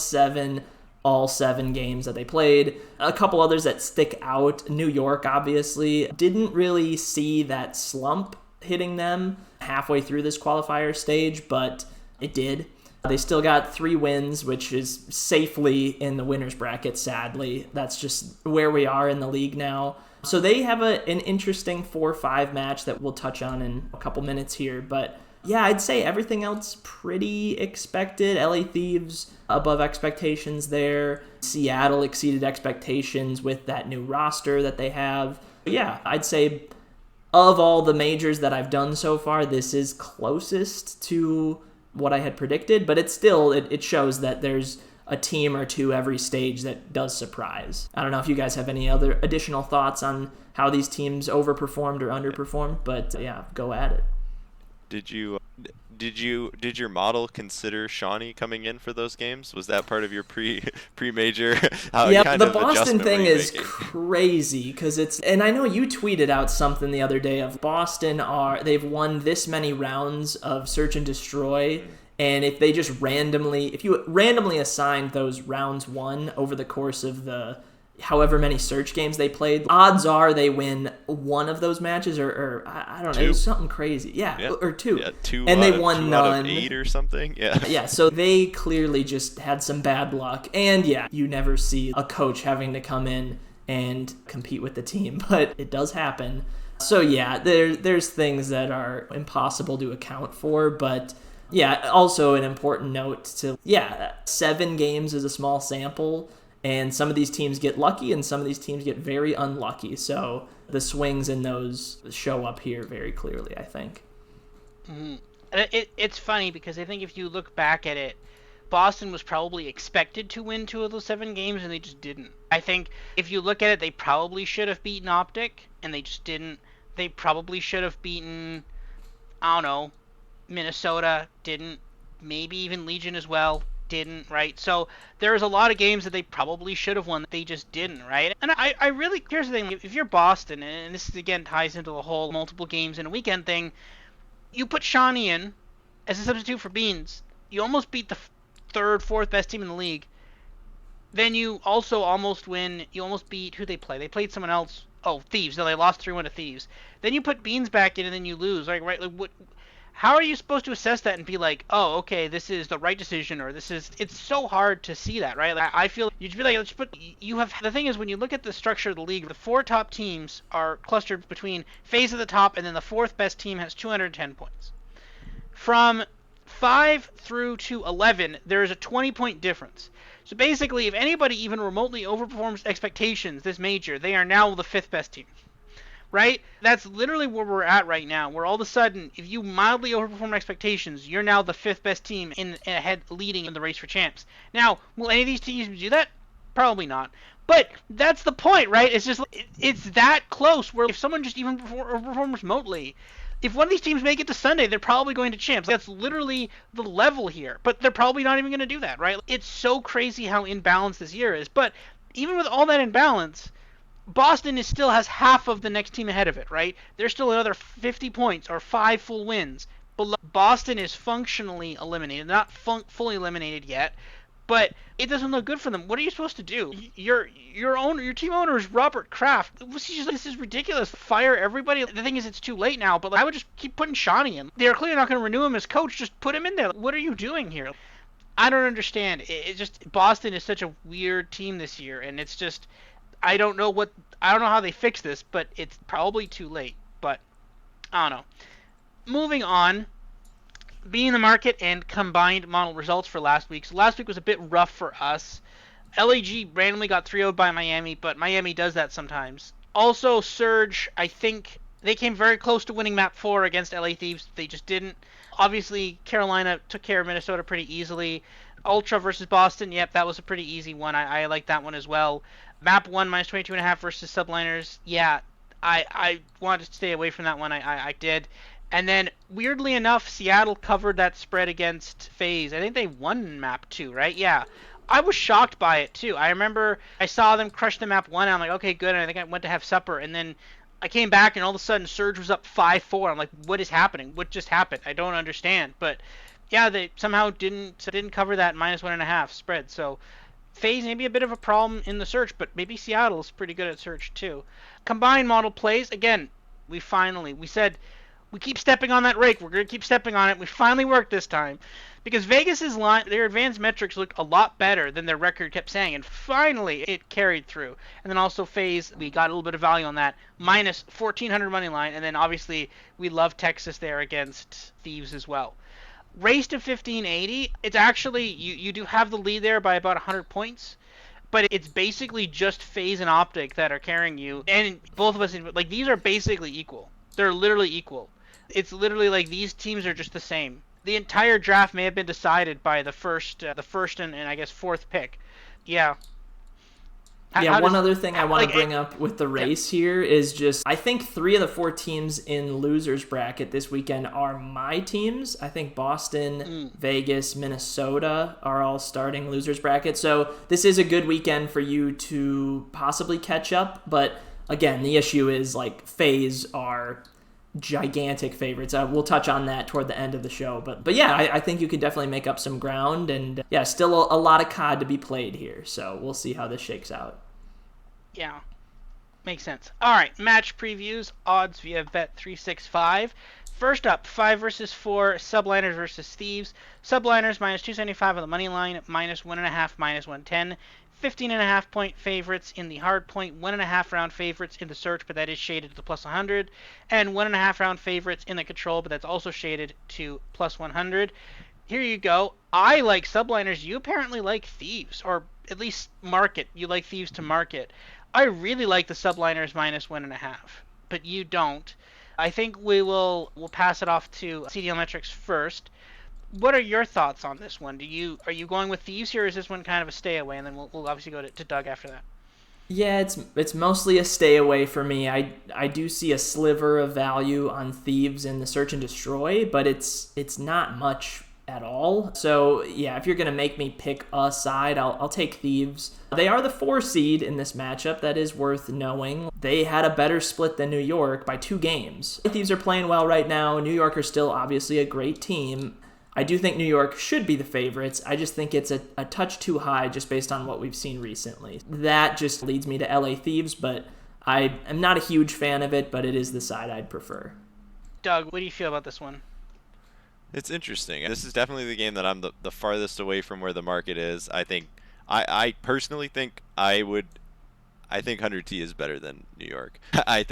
all 7 games that they played. A couple others that stick out. New York, obviously, didn't really see that slump hitting them halfway through this qualifier stage, but it did. They still got 3 wins, which is safely in the winner's bracket, sadly. That's just where we are in the league now. So they have an interesting 4-5 match that we'll touch on in a couple minutes here, but yeah, I'd say everything else pretty expected. LA Thieves above expectations there. Seattle exceeded expectations with that new roster that they have. But yeah, I'd say of all the majors that I've done so far, this is closest to what I had predicted, but it shows that there's a team or two every stage that does surprise. I don't know if you guys have any other additional thoughts on how these teams overperformed or underperformed, but yeah, go at it. Did you Did your model consider Shawnee coming in for those games? Was that part of your pre-major? How Yep, kind the of Boston adjustment were thing you is making? crazy because and I know you tweeted out something the other day of they've won this many rounds of search and destroy, and if you randomly assigned those rounds won over the course of the however many search games they played, odds are they win one of those matches, or I don't know, it Two. was something crazy. Yeah, Yeah. or two. Yeah, two And they out of won two out of none. 8 or something. Yeah. Yeah, so they clearly just had some bad luck. And yeah, you never see a coach having to come in and compete with the team, but it does happen. So yeah, there's things that are impossible to account for, but yeah, also an important note to, yeah, 7 games is a small sample, and some of these teams get lucky and some of these teams get very unlucky. So the swings in those show up here very clearly, I think. It's funny because I think if you look back at it, Boston was probably expected to win 2 of those 7 games and they just didn't. I think if you look at it, they probably should have beaten Optic and they just didn't. They probably should have beaten, I don't know, Minnesota, didn't. Maybe even Legion as well, didn't, right? So there's a lot of games that they probably should have won that they just didn't, right? And I really, here's the thing, if you're Boston, and this again ties into the whole multiple games in a weekend thing, you put Shawnee in as a substitute for Beans. You almost beat the third, fourth best team in the league. Then you also almost win. You almost beat who they play. They played someone else. Oh, Thieves. No, they lost 3-1 to Thieves. Then you put Beans back in, and then you lose. Like, right? Like, what? How are you supposed to assess that and be like, oh, okay, this is the right decision, or this is? It's so hard to see that, right? Like, I feel you'd be like, let's put. You have the thing is when you look at the structure of the league, the 4 top teams are clustered between FaZe at the top, and then the 4th best team has 210 points. From 5 through to 11, there is a 20-point difference. So basically, if anybody even remotely overperforms expectations this major, they are now the 5th best team. Right? That's literally where we're at right now, where all of a sudden, if you mildly overperform expectations, you're now the 5th best team ahead leading in the race for champs. Now, will any of these teams do that? Probably not. But that's the point, right? It's just, it's that close where if someone just even performs remotely, if one of these teams make it to Sunday, they're probably going to champs. That's literally the level here. But they're probably not even going to do that, right? It's so crazy how imbalanced this year is. But even with all that imbalance, Boston still has half of the next team ahead of it, right? There's still another 50 points or 5 full wins. Boston is functionally eliminated, not fully eliminated yet, but it doesn't look good for them. What are you supposed to do? Your team owner is Robert Kraft. He's just like, this is ridiculous. Fire everybody. The thing is, it's too late now. But I would just keep putting Shawnee in. They're clearly not going to renew him as coach. Just put him in there. What are you doing here? I don't understand. It just Boston is such a weird team this year, and it's just I don't know how they fix this, but it's probably too late. But I don't know. Moving on, being in the market and combined model results for last week. So last week was a bit rough for us. LAG randomly got 3-0'd by Miami, but Miami does that sometimes. Also, Surge, I think they came very close to winning map 4 against LA Thieves. They just didn't. Obviously, Carolina took care of Minnesota pretty easily. Ultra versus Boston, yep, that was a pretty easy one. I like that one as well. Map 1 minus 22.5 versus Subliners, yeah, I wanted to stay away from that one. I did. And then, weirdly enough, Seattle covered that spread against FaZe. I think they won map 2, right? Yeah. I was shocked by it, too. I remember I saw them crush the map 1, and I'm like, okay, good, and I think I went to have supper, and then I came back, and all of a sudden, Surge was up 5-4. I'm like, what is happening? What just happened? I don't understand. But, yeah, they somehow didn't cover that minus 1.5 spread, so FaZe may be a bit of a problem in the search, but maybe Seattle's pretty good at search, too. Combined model plays, again, we said we keep stepping on that rake. We're going to keep stepping on it. We finally worked this time. Because Vegas's line, their advanced metrics looked a lot better than their record kept saying. And finally, it carried through. And then also FaZe, we got a little bit of value on that. Minus 1,400 money line. And then obviously, we love Texas there against Thieves as well. Race to 1580, it's actually, you do have the lead there by about 100 points. But it's basically just FaZe and Optic that are carrying you. And both of us, like, these are basically equal. They're literally equal. It's literally like these teams are just the same. The entire draft may have been decided by the first and I guess 4th pick. Yeah. Yeah, How one does other thing I want to like bring up with the yeah. race here is just I think 3 of the 4 teams in losers bracket this weekend are my teams. I think Boston, Mm. Vegas, Minnesota are all starting losers bracket. So this is a good weekend for you to possibly catch up, but again, the issue is like FaZe are gigantic favorites. We'll touch on that toward the end of the show. But yeah, I think you could definitely make up some ground. And yeah, still a lot of COD to be played here. So we'll see how this shakes out. Yeah. Makes sense. All right, match previews, odds via Bet365. First up, 5 versus 4, Subliners versus Thieves. Subliners minus 275 on the money line, minus 1.5, minus 110. 15.5 point favorites in the hard point, 1.5 round favorites in the search, but that is shaded to plus 100, and 1.5 round favorites in the control, but that's also shaded to plus 100. Here you go. I like Subliners. You apparently like Thieves, or at least market. You like Thieves to market. I really like the Subliners minus 1.5, but you don't. I think we'll pass it off to CDLMetrics first. What are your thoughts on this one? Are you going with Thieves here, or is this one kind of a stay away? And then we'll obviously go to Doug after that. Yeah, it's mostly a stay away for me. I do see a sliver of value on Thieves in the search and destroy, but it's not much at all. So yeah, if you're gonna make me pick a side, I'll take Thieves. They are the 4 seed in this matchup. That is worth knowing. They had a better split than New York by 2 games. Thieves are playing well right now. New York are still obviously a great team. I do think New York should be the favorites. I just think it's a touch too high just based on what we've seen recently. That just leads me to LA Thieves, but I am not a huge fan of it, but it is the side I'd prefer. Doug, what do you feel about this one? It's interesting. This is definitely the game that I'm the farthest away from where the market is. I personally think I think 100T is better than New York. I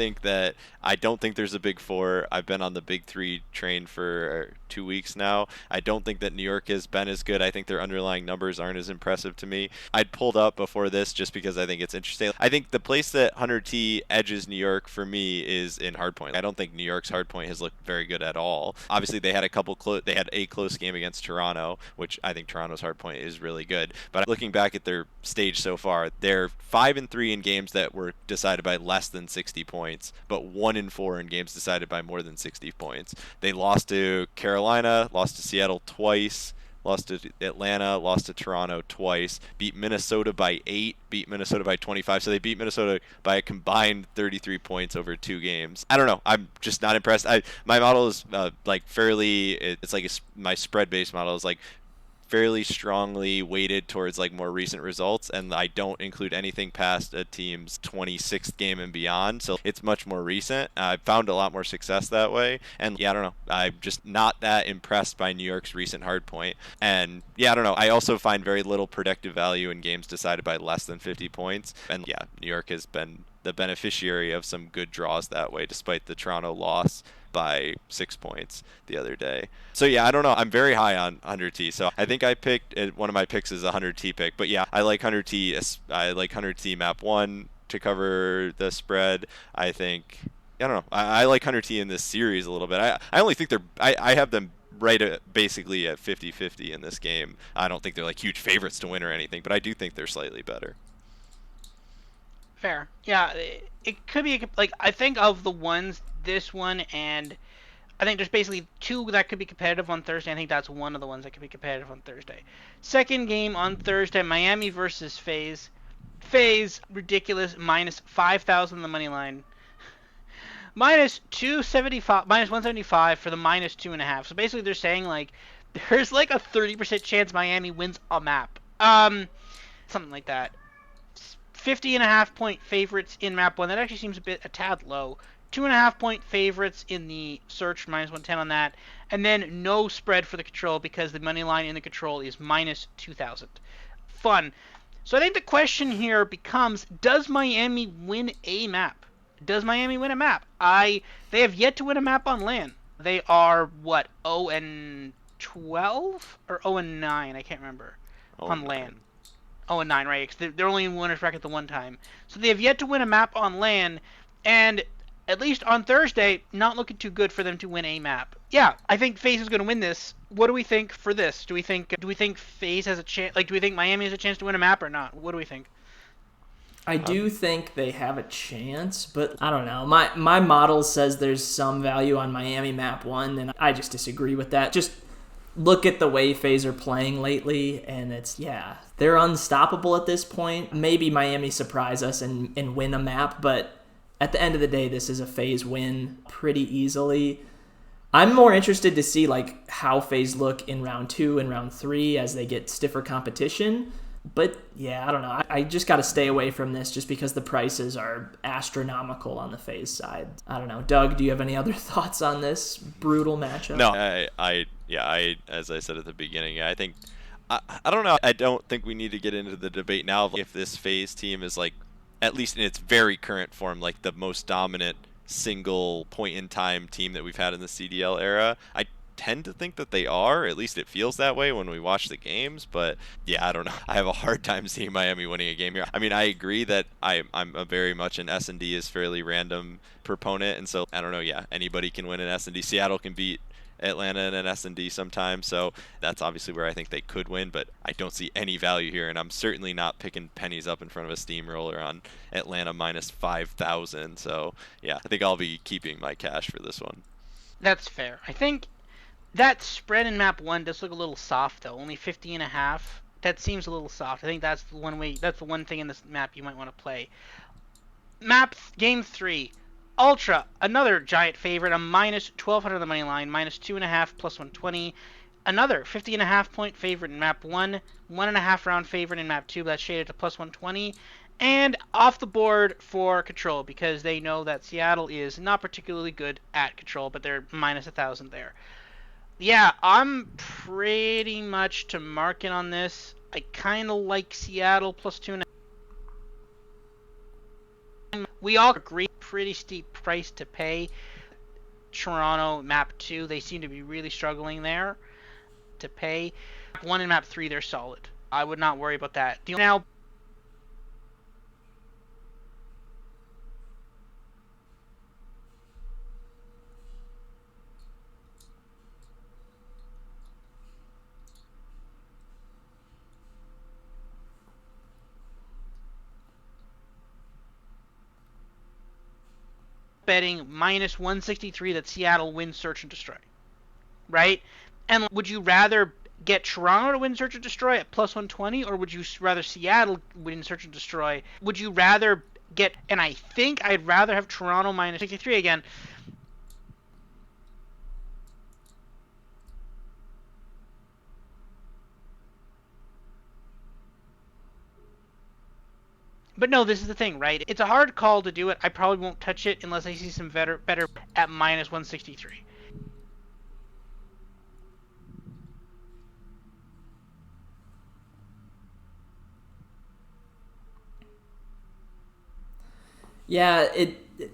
don't think there's a big 4. I've been on the big 3 train for 2 weeks now. I don't think that New York has been as good. I think their underlying numbers aren't as impressive to me. I'd pulled up before this just because I think it's interesting. I think the place that 100T edges New York for me is in hardpoint. I don't think New York's hardpoint has looked very good at all. Obviously, they had a close game against Toronto, which I think Toronto's hardpoint is really good. But looking back at their stage so far, they're 5-3 in games that were decided by less than 60 points, but 1-4 in games decided by more than 60 points. They lost to Carolina, lost to Seattle twice, lost to Atlanta, lost to Toronto twice, beat Minnesota by 8, beat Minnesota by 25. So they beat Minnesota by a combined 33 points over 2 games. I don't know. I'm just not impressed. My model is my spread-based model is like fairly strongly weighted towards like more recent results, and I don't include anything past a team's 26th game and beyond, so it's much more recent. I've found a lot more success that way, and yeah, I don't know, I'm just not that impressed by New York's recent hardpoint. And yeah, I don't know, I also find very little predictive value in games decided by less than 50 points, and yeah, New York has been the beneficiary of some good draws that way, despite the Toronto loss by 6 points the other day. So yeah, I don't know. I'm very high on 100T. So I think I picked one of my picks is a 100T pick. But yeah, I like 100T. I like 100T map 1 to cover the spread. I think I don't know. I like 100T in this series a little bit. I only think I have them right at basically at 50-50 in this game. I don't think they're like huge favorites to win or anything, but I do think they're slightly better. Fair. Yeah, it could be like I think of the ones this one and I think there's basically 2 that could be competitive on Thursday. I think that's one of the ones that could be competitive on Thursday. Second game on Thursday, Miami versus FaZe. FaZe ridiculous minus 5,000 on the money line. Minus 275, minus 175 for the minus 2.5. So basically they're saying like there's like a 30% chance Miami wins a map. Something like that. 50.5 point favorites in map 1. That actually seems a tad low. 2.5 point favorites in the search, minus 110 on that. And then no spread for the control because the money line in the control is minus 2,000. Fun. So I think the question here becomes, does Miami win a map? Does Miami win a map? They have yet to win a map on LAN. They are, what, 0-12? Or 0-9, I can't remember, on LAN. 0-9, right? They're only in winner's bracket the one time. So they have yet to win a map on LAN, and at least on Thursday, not looking too good for them to win a map. Yeah, I think FaZe is going to win this. What do we think for this? Do we think FaZe has a chance? Like, do we think Miami has a chance to win a map or not? What do we think? I do think they have a chance, but I don't know. My model says there's some value on Miami map 1, and I just disagree with that. Just look at the way FaZe are playing lately, and they're unstoppable at this point. Maybe Miami surprise us and win a map, but at the end of the day, this is a FaZe win pretty easily. I'm more interested to see like how FaZe look in round 2 and round 3 as they get stiffer competition. But yeah, I don't know. I just got to stay away from this just because the prices are astronomical on the FaZe side. I don't know. Doug, do you have any other thoughts on this brutal matchup? No, I as I said at the beginning, I think I don't know. I don't think we need to get into the debate now of if this FaZe team is like, at least in its very current form, like the most dominant single point in time team that we've had in the CDL era. I tend to think that they are, at least it feels that way when we watch the games, but yeah, I don't know. I have a hard time seeing Miami winning a game here. I mean, I agree that I'm a very much an S&D is fairly random proponent, and so I don't know, yeah, anybody can win an S&D. Seattle can beat Atlanta in an S&D sometimes, so that's obviously where I think they could win, but I don't see any value here, and I'm certainly not picking pennies up in front of a steamroller on Atlanta minus 5,000, so yeah, I think I'll be keeping my cash for this one. That's fair. I think that spread in map 1 does look a little soft, though. Only 50.5. That seems a little soft. I think that's the one thing in this map you might want to play. Game 3. Ultra, another giant favorite, a minus 1,200 on the money line, minus 2.5, plus 120. Another 50.5 point favorite in map 1, 1.5 round favorite in map 2, but that's shaded to plus 120. And off the board for Control, because they know that Seattle is not particularly good at Control, but they're minus 1,000 there. Yeah, I'm pretty much to market on this. I kind of like Seattle plus 2.5. We all agree, pretty steep price to pay. Toronto map 2, they seem to be really struggling there to pay. Map 1 and map 3, they're solid. I would not worry about that. Now, betting minus 163 that Seattle wins Search and Destroy, right? And would you rather get Toronto to win Search and Destroy at plus 120, or would you rather Seattle win Search and Destroy? Would you rather get, and I think I'd rather have Toronto minus 63 again. But no, this is the thing, right? It's a hard call to do it. I probably won't touch it unless I see some better at minus 163. Yeah,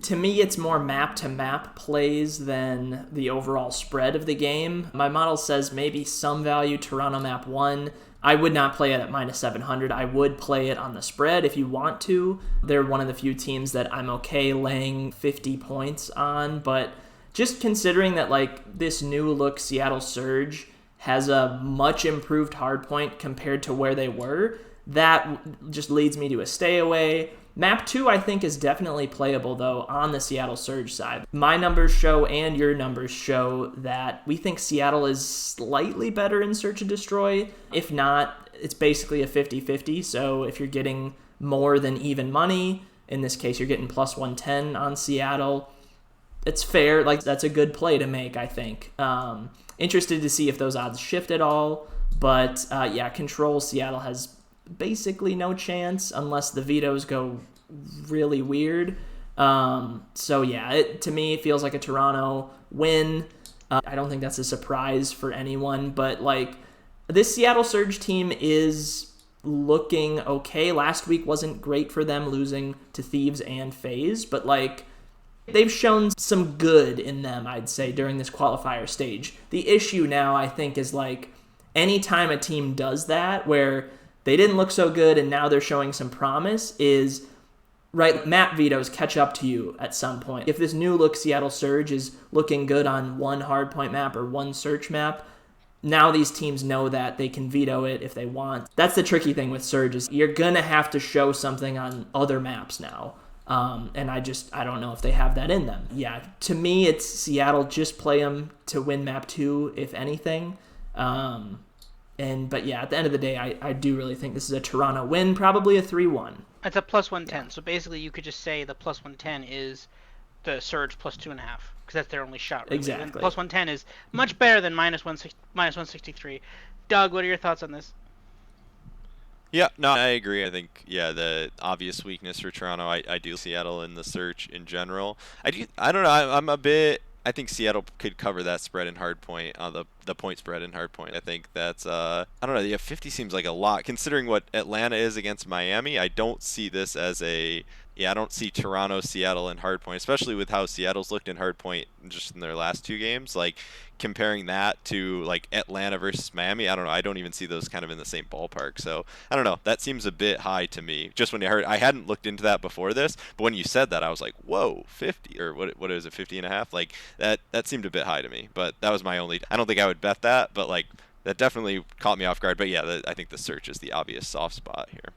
to me it's more map to map plays than the overall spread of the game. My model says maybe some value Toronto map 1. I would not play it at minus 700. I would play it on the spread if you want to. They're one of the few teams that I'm okay laying 50 points on, but just considering that like this new look Seattle Surge has a much improved hardpoint compared to where they were, that just leads me to a stay away. Map 2, I think, is definitely playable, though, on the Seattle Surge side. My numbers show and your numbers show that we think Seattle is slightly better in Search and Destroy. If not, it's basically a 50-50, so if you're getting more than even money, in this case you're getting plus 110 on Seattle, it's fair. Like, that's a good play to make, I think. Interested to see if those odds shift at all, but yeah, Control Seattle has basically no chance unless the vetoes go really weird. So yeah, to me it feels like a Toronto win. I don't think that's a surprise for anyone, but like this Seattle Surge team is looking okay. Last week wasn't great for them, losing to Thieves and FaZe, but like they've shown some good in them, I'd say, during this qualifier stage. The issue now, I think, is like anytime a team does that where they didn't look so good and now they're showing some promise is, right, map vetoes catch up to you at some point. If this new look Seattle Surge is looking good on one hardpoint map or one search map, now these teams know that they can veto it if they want. That's the tricky thing with Surge is you're going to have to show something on other maps now. And I don't know if they have that in them. Yeah, to me, it's Seattle, just play them to win map 2, if anything. But yeah, at the end of the day, I do really think this is a Toronto win, probably a 3-1. It's a plus 110. So basically, you could just say the plus 110 is the Surge plus 2.5, because that's their only shot. Really. Exactly. And plus 110 is much better than minus 163. Doug, what are your thoughts on this? Yeah, no, I agree. I think, the obvious weakness for Toronto, I do Seattle in the search in general. I don't know, I think Seattle could cover that spread in hardpoint, the point spread in hardpoint. I think that's, I don't know, 50 seems like a lot. Considering what Atlanta is against Miami, I don't see this as I don't see Toronto, Seattle in hardpoint, especially with how Seattle's looked in hardpoint just in their last 2 games. Like, comparing that to, like, Atlanta versus Miami, I don't know. I don't even see those kind of in the same ballpark. So, I don't know. That seems a bit high to me. Just when I hadn't looked into that before this, but when you said that, I was like, whoa, 50, or what is it, 50 and a half? Like, that seemed a bit high to me. But that was my only, I don't think I would bet that, but, like, that definitely caught me off guard. But yeah, I think the search is the obvious soft spot here.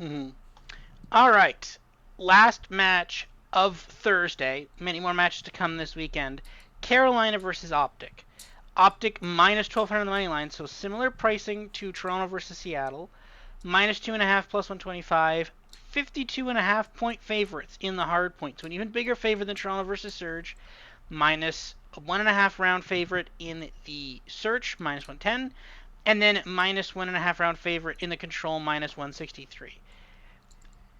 Mm-hmm. All right, last match of Thursday. Many more matches to come this weekend. Carolina versus Optic. Optic minus 1,200 on the money line, so similar pricing to Toronto versus Seattle. Minus 2.5 plus 125. 52.5 point favorites in the hard point, so an even bigger favorite than Toronto versus Surge. Minus a 1.5 round favorite in the Search, minus 110. And then minus 1.5 round favorite in the Control, minus 163.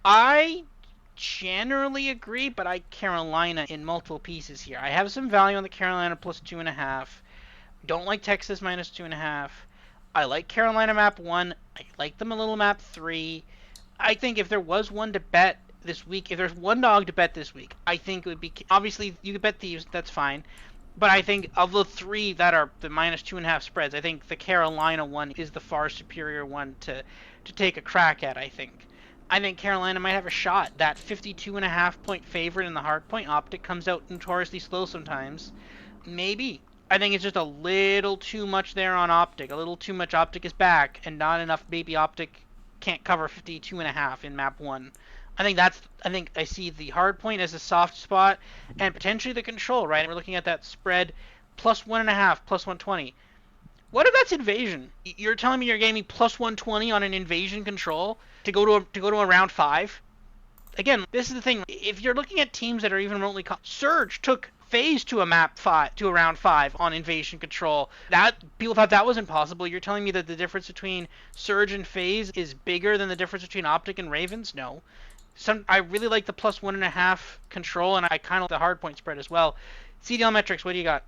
I generally agree, but I Carolina in multiple pieces here. I have some value on the Carolina plus 2.5. Don't like Texas minus 2.5. I like Carolina map 1. I like them a little map 3. I think if there was one to bet this week, if there's one dog to bet this week, I think it would be, obviously you could bet these, that's fine. But I think of the 3 that are the minus 2.5 spreads, I think the Carolina one is the far superior one to take a crack at, I think. I think Carolina might have a shot. That 52.5 point favorite in the hard point. Optic comes out notoriously slow sometimes. Maybe. I think it's just a little too much there on Optic. A little too much Optic is back, and not enough baby Optic can't cover 52.5 in map 1. I think I see the hard point as a soft spot, and potentially the Control, right? We're looking at that spread plus 1.5, plus 120. What if that's invasion? You're telling me you're getting me plus 120 on an invasion Control to go to a round 5? Again, this is the thing. If you're looking at teams that are even remotely Surge took FaZe to a map 5 to a round 5 on invasion Control. That people thought that was impossible. You're telling me that the difference between Surge and FaZe is bigger than the difference between Optic and Ravens? No. I really like the plus 1.5 Control, and I kind of like the hard point spread as well. CDLMetrics, what do you got?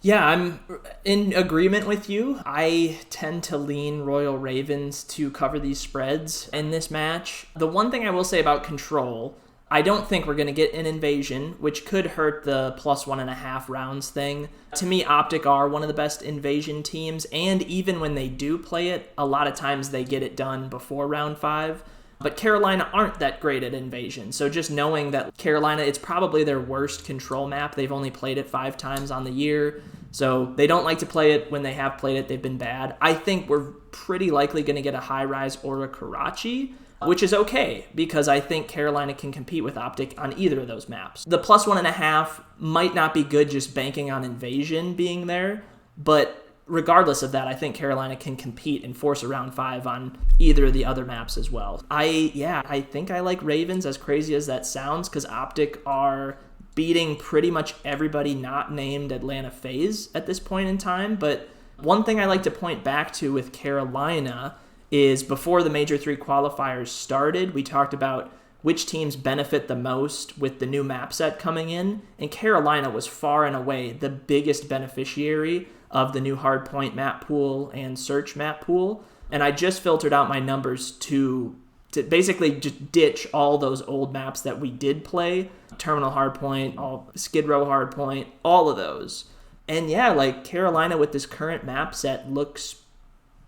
Yeah, I'm in agreement with you. I tend to lean Royal Ravens to cover these spreads in this match. The one thing I will say about Control, I don't think we're going to get an invasion, which could hurt the plus 1.5 rounds thing. To me, Optic are one of the best invasion teams, and even when they do play it, a lot of times they get it done before round 5. But Carolina aren't that great at invasion, so just knowing that Carolina, it's probably their worst Control map. They've only played it 5 times on the year, so they don't like to play it. When they have played it, they've been bad. I think we're pretty likely going to get a high-rise or a Karachi, which is okay, because I think Carolina can compete with Optic on either of those maps. The plus 1.5 might not be good just banking on invasion being there, but regardless of that, I think Carolina can compete and force a round 5 on either of the other maps as well. I think I like Ravens, as crazy as that sounds, because Optic are beating pretty much everybody not named Atlanta FaZe at this point in time. But one thing I like to point back to with Carolina is before the Major 3 qualifiers started, we talked about which teams benefit the most with the new map set coming in, and Carolina was far and away the biggest beneficiary of the new hardpoint map pool and search map pool. And I just filtered out my numbers to basically just ditch all those old maps that we did play, Terminal Hardpoint, all Skid Row Hardpoint, all of those. And yeah, like Carolina with this current map set looks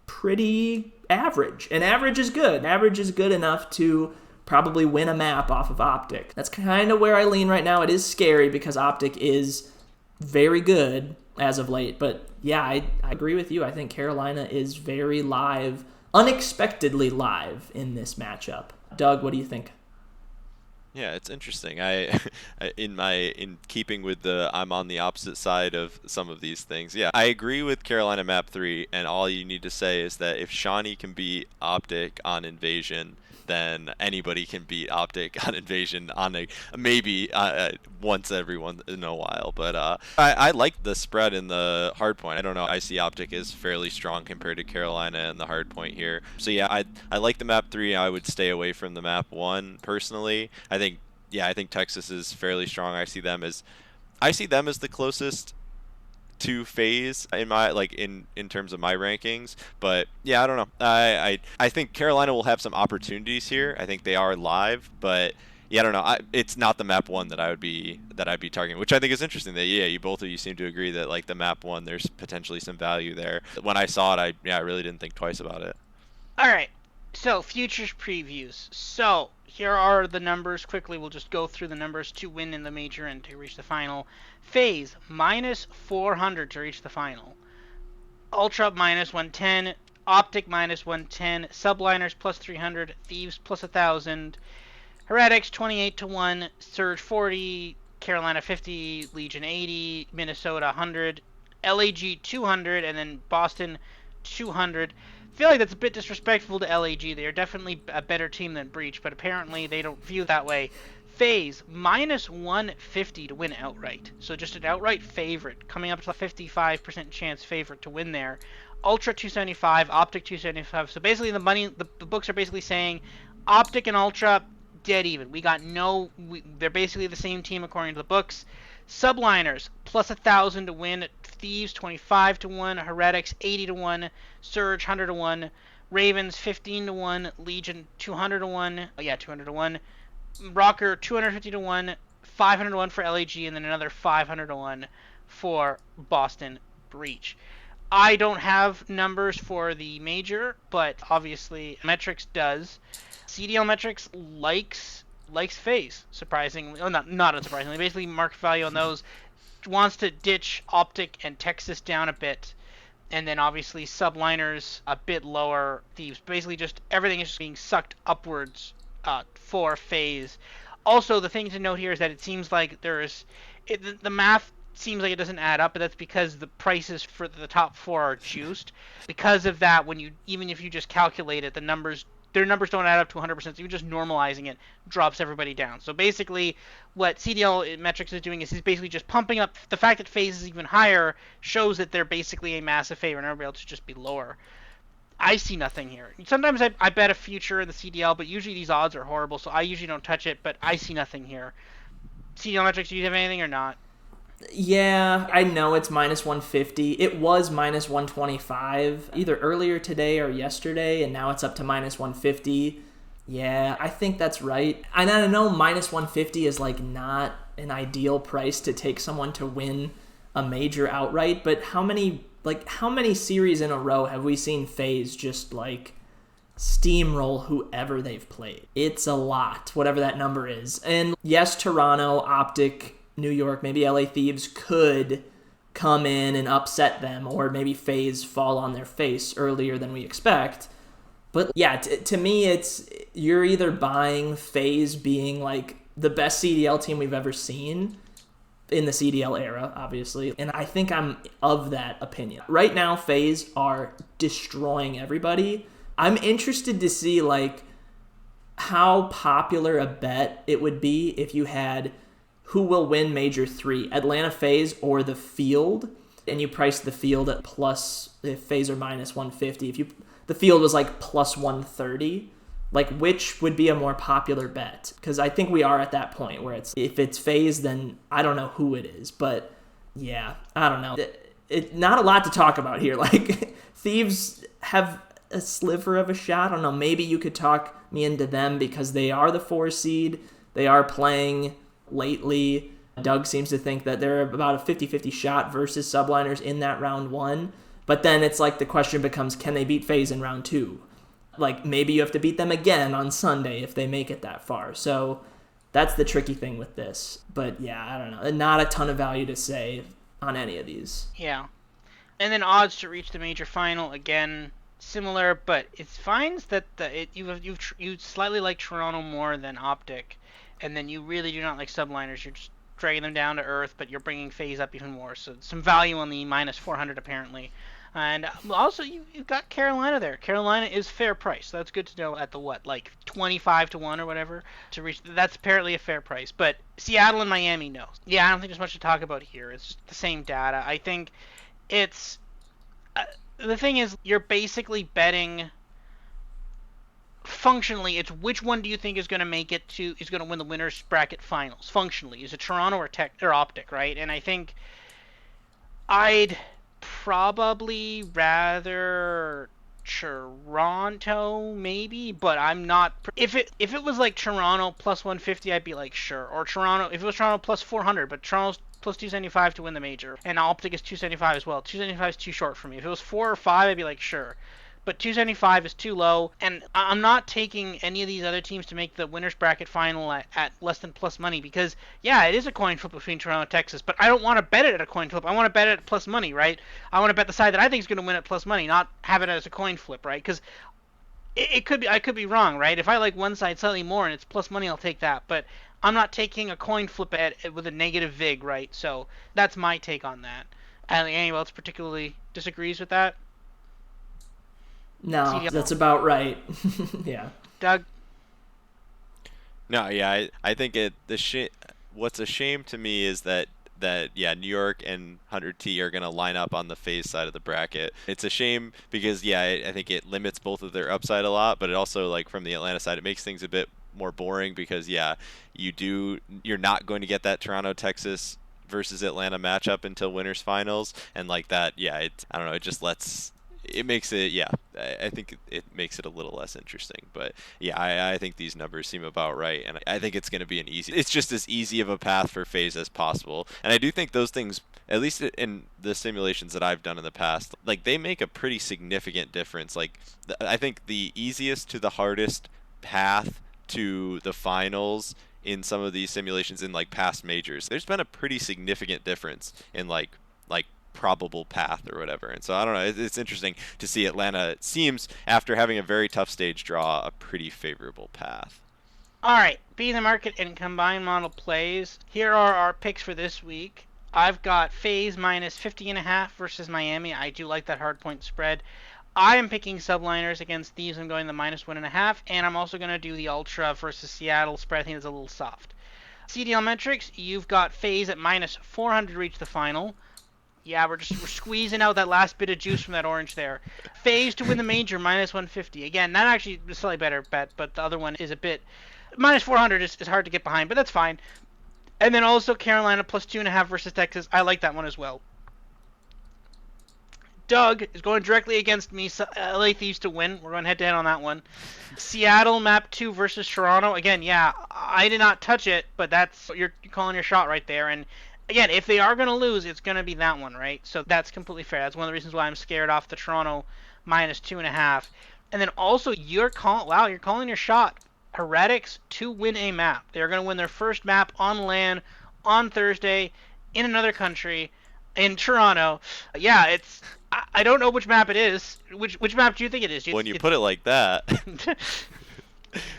pretty average. And average is good. Average is good enough to probably win a map off of Optic. That's kind of where I lean right now. It is scary because Optic is very good, as of late. But yeah, I agree with you. I think Carolina is very live, unexpectedly live in this matchup. Doug, what do you think? Yeah, it's interesting. In keeping with the I'm on the opposite side of some of these things. Yeah, I agree with Carolina map 3, and all you need to say is that if Shawnee can beat Optic on Invasion, then anybody can beat Optic on Invasion on a maybe once every once in a while. But I like the spread in the hard point. I don't know. I see Optic is fairly strong compared to Carolina and the hard point here. So yeah, I like the map 3. I would stay away from the map 1 personally. I think Texas is fairly strong. I see them as the closest to phase in my in terms of my rankings. But yeah, I don't know. I think Carolina will have some opportunities here. I think they are live, but yeah, I don't know. It's not the map 1 that I'd be targeting, which I think is interesting. That yeah, you both of you seem to agree that like the map 1, there's potentially some value there. When I saw it, I really didn't think twice about it. All right. So, futures previews. So, here are the numbers. Quickly, we'll just go through the numbers to win in the major and to reach the final. FaZe, minus 400 to reach the final. Ultra, minus 110. Optic, minus 110. Subliners, plus 300. Thieves, plus 1,000. Heretics, 28 to 1. Surge, 40. Carolina, 50. Legion, 80. Minnesota, 100. LAG, 200. And then Boston, 200. I feel like that's a bit disrespectful to LAG. They are definitely a better team than Breach, but apparently they don't view it that way. FaZe, minus 150 to win outright. So just an outright favorite, coming up to a 55% chance favorite to win there. Ultra 275, Optic 275. So basically the books are basically saying Optic and Ultra, dead even. They're basically the same team according to the books. Subliners, plus 1,000 to win. Thieves, 25 to 1. Heretics, 80 to 1. Surge, 100 to 1. Ravens, 15 to 1. Legion, 200 to 1. Oh, yeah, 200 to 1. Rocker, 250 to 1. 500 to 1 for LAG, and then another 500 to 1 for Boston Breach. I don't have numbers for the major, but obviously Metrics does. CDLMetrics likes FaZe, surprisingly. Oh, not unsurprisingly. Basically, market value on those wants to ditch Optic and Texas down a bit, and then obviously Subliners a bit lower. Thieves, basically just everything is just being sucked upwards for FaZe. Also, the thing to note here is that it seems like the math seems like it doesn't add up, but that's because the prices for the top 4 are juiced. Because of that, even if you just calculate it, their numbers don't add up to 100%, so even just normalizing it drops everybody down. So basically, what CDLMetrics is doing is he's basically just pumping up. The fact that FaZe is even higher shows that they're basically a massive favorite, and everybody else should just be lower. I see nothing here. Sometimes I bet a future in the CDL, but usually these odds are horrible, so I usually don't touch it, but I see nothing here. CDLMetrics, do you have anything or not? Yeah, I know it's minus 150. It was minus 125 either earlier today or yesterday, and now it's up to minus 150. Yeah, I think that's right. And I know minus 150 is like not an ideal price to take someone to win a major outright, but how many series in a row have we seen FaZe just like steamroll whoever they've played? It's a lot, whatever that number is. And yes, Toronto, Optic, New York, maybe LA Thieves could come in and upset them, or maybe FaZe fall on their face earlier than we expect. But yeah, to me, it's you're either buying FaZe being like the best CDL team we've ever seen in the CDL era, obviously, and I think I'm of that opinion. Right now, FaZe are destroying everybody. I'm interested to see like how popular a bet it would be if you had who will win Major 3, Atlanta FaZe or the field, and you price the field at plus, if FaZe are minus 150, the field was like plus 130, like which would be a more popular bet? Because I think we are at that point where if it's FaZe, then I don't know who it is, but yeah, I don't know. Not a lot to talk about here. Like Thieves have a sliver of a shot. I don't know, maybe you could talk me into them because they are the 4 seed, they are playing lately. Doug seems to think that they're about a 50-50 shot versus Subliners in that round 1. But then it's like the question becomes, can they beat FaZe in round 2? Like maybe you have to beat them again on Sunday if they make it that far. So that's the tricky thing with this. But yeah, I don't know. Not a ton of value to say. on any of these. Yeah. And then odds to reach the major final, again, similar, but it finds that you slightly like Toronto more than Optic, and then you really do not like subliners. You're just dragging them down to earth, but you're bringing FaZe up even more. So some value on the minus 400 apparently. And also you've got Carolina there. Carolina is fair price. So that's good to know at the what, like 25 to 1 or whatever to reach. That's apparently a fair price. But Seattle and Miami, no. Yeah, I don't think there's much to talk about here. It's just the same data. I think it's the thing is you're basically betting functionally. It's which one do you think is going to make it to is going to win the winners bracket finals functionally. Is it Toronto or Tech or Optic, right? And I think I'd probably rather Toronto maybe, but I'm not. If it was like Toronto plus 150, I'd be like sure. Or Toronto if it was Toronto plus 400, but Toronto's plus 275 to win the major, and Optic is 275 as well. 275 is too short for me. If it was 4 or 5, I'd be like sure. But 275 is too low, and I'm not taking any of these other teams to make the winners bracket final at less than plus money because, yeah, it is a coin flip between Toronto and Texas, but I don't want to bet it at a coin flip. I want to bet it at plus money, right? I want to bet the side that I think is going to win at plus money, not have it as a coin flip, right? Because it could be I could be wrong, right? If I like one side slightly more and it's plus money, I'll take that. But I'm not taking a coin flip at with a negative vig, right? So that's my take on that. And anyone else particularly disagrees with that? No, CDL. that's about right. Yeah. Doug? No, yeah, I think what's a shame to me is that yeah, New York and 100T are going to line up on the FaZe side of the bracket. It's a shame because yeah, I think it limits both of their upside a lot, but it also, like, from the Atlanta side, it makes things a bit more boring because yeah, you're not going to get that Toronto Texas versus Atlanta matchup until winners finals, and like that, yeah, I don't know, it makes it, yeah, I think it makes it a little less interesting. But yeah, I think these numbers seem about right, and I think it's going to be it's just as easy of a path for FaZe as possible. And I do think those things, at least in the simulations that I've done in the past, like, they make a pretty significant difference. Like, I think the easiest to the hardest path to the finals in some of these simulations in, like, past majors, there's been a pretty significant difference in like probable path or whatever. And so I don't know, it's interesting to see Atlanta, it seems, after having a very tough stage draw, a pretty favorable path. All right, being the market and combined model plays, here are our picks for this week. I've got FaZe minus 50.5 versus Miami. I do like that hard point spread. I am picking subliners against these. I'm going the minus 1.5, and I'm also going to do the Ultra versus Seattle spread. I think it's a little soft. CDLMetrics, you've got FaZe at minus 400 to reach the final. Yeah, we're squeezing out that last bit of juice from that orange there. FaZe to win the major, minus 150. Again, that actually is a slightly better bet, but the other one is a bit... Minus 400 is hard to get behind, but that's fine. And then also Carolina plus 2.5 versus Texas. I like that one as well. Doug is going directly against me. LA Thieves to win. We're going head-to-head on that one. Seattle map 2 versus Toronto. Again, yeah, I did not touch it, but you're calling your shot right there. And again, if they are going to lose, it's going to be that one, right? So that's completely fair. That's one of the reasons why I'm scared off the Toronto minus 2.5. And then also, you're calling your shot. Heretics to win a map. They're going to win their first map on LAN on Thursday in another country in Toronto. Yeah, I don't know which map it is. Which map do you think it is? When you put it like that.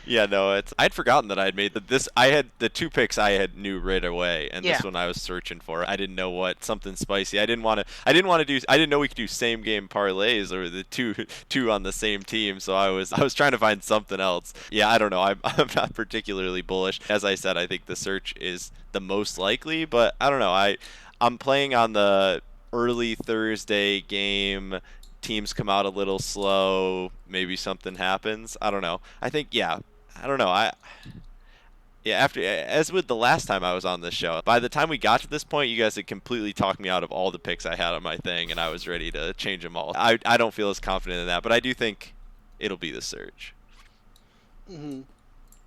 Yeah, no, I'd forgotten that I had made I had the two picks I had knew right away, and Yeah. This one I was searching for. I didn't know something spicy. I didn't know we could do same game parlays or the two on the same team, so I was trying to find something else. Yeah, I don't know. I'm not particularly bullish. As I said, I think the search is the most likely, but I don't know. I'm playing on the early Thursday game. Teams come out a little slow, maybe something happens. I don't know. I think, yeah, I don't know. As with the last time I was on this show, by the time we got to this point, you guys had completely talked me out of all the picks I had on my thing, and I was ready to change them all. I don't feel as confident in that, but I do think it'll be the Surge. Mm-hmm.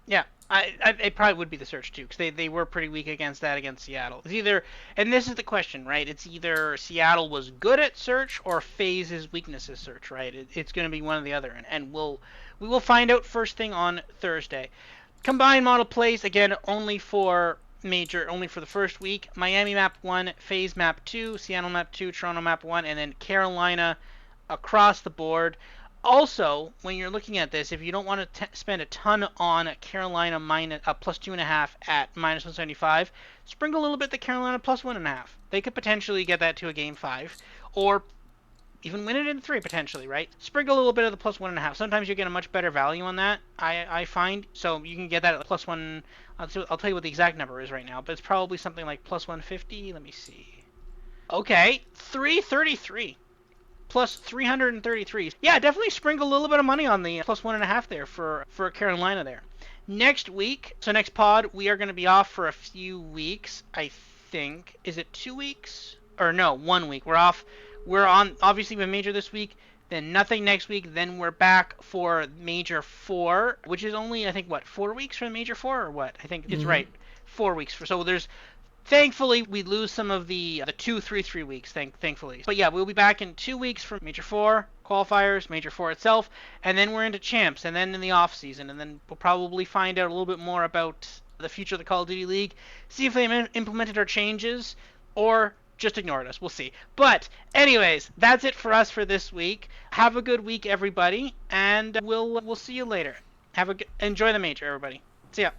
Yeah, it probably would be the Surge too, because they were pretty weak against Seattle. It's either, and this is the question, right? It's either Seattle was good at Search or FaZe's weakness is Search, right? It's going to be one or the other, and we will find out first thing on Thursday. Combined model plays, again, only for major only for the first week. Miami map 1, FaZe map 2, Seattle map 2, Toronto map 1, and then Carolina across the board. Also, when you're looking at this, if you don't want to spend a ton on Carolina minus plus 2.5 at minus 175, sprinkle a little bit the Carolina plus 1.5. They could potentially get that to a game 5, or even win it in 3 potentially, right? Sprinkle a little bit of the plus 1.5. Sometimes you get a much better value on that, I find. So you can get that at plus 1. I'll tell you what the exact number is right now, but it's probably something like plus 150. Let me see. Okay, 333 plus 333. Yeah, definitely sprinkle a little bit of money on the plus 1.5 there for Carolina there. Next week, so next pod, we are going to be off for a few weeks, I think. Is it 2 weeks? Or no, 1 week. We're off. We're on, obviously, with Major this week, then nothing next week, then we're back for Major 4, which is only, I think, what, 4 weeks for Major 4, or what? I think it's right. 4 weeks. So there's, thankfully, we lose some of the 2-3-3 weeks, thankfully. But yeah, we'll be back in 2 weeks for Major 4, qualifiers, Major 4 itself, and then we're into champs, and then in the off season, and then we'll probably find out a little bit more about the future of the Call of Duty League, see if they implemented our changes, or just ignored us. We'll see. But anyways, that's it for us for this week. Have a good week, everybody, and we'll see you later. Enjoy the Major, everybody. See ya.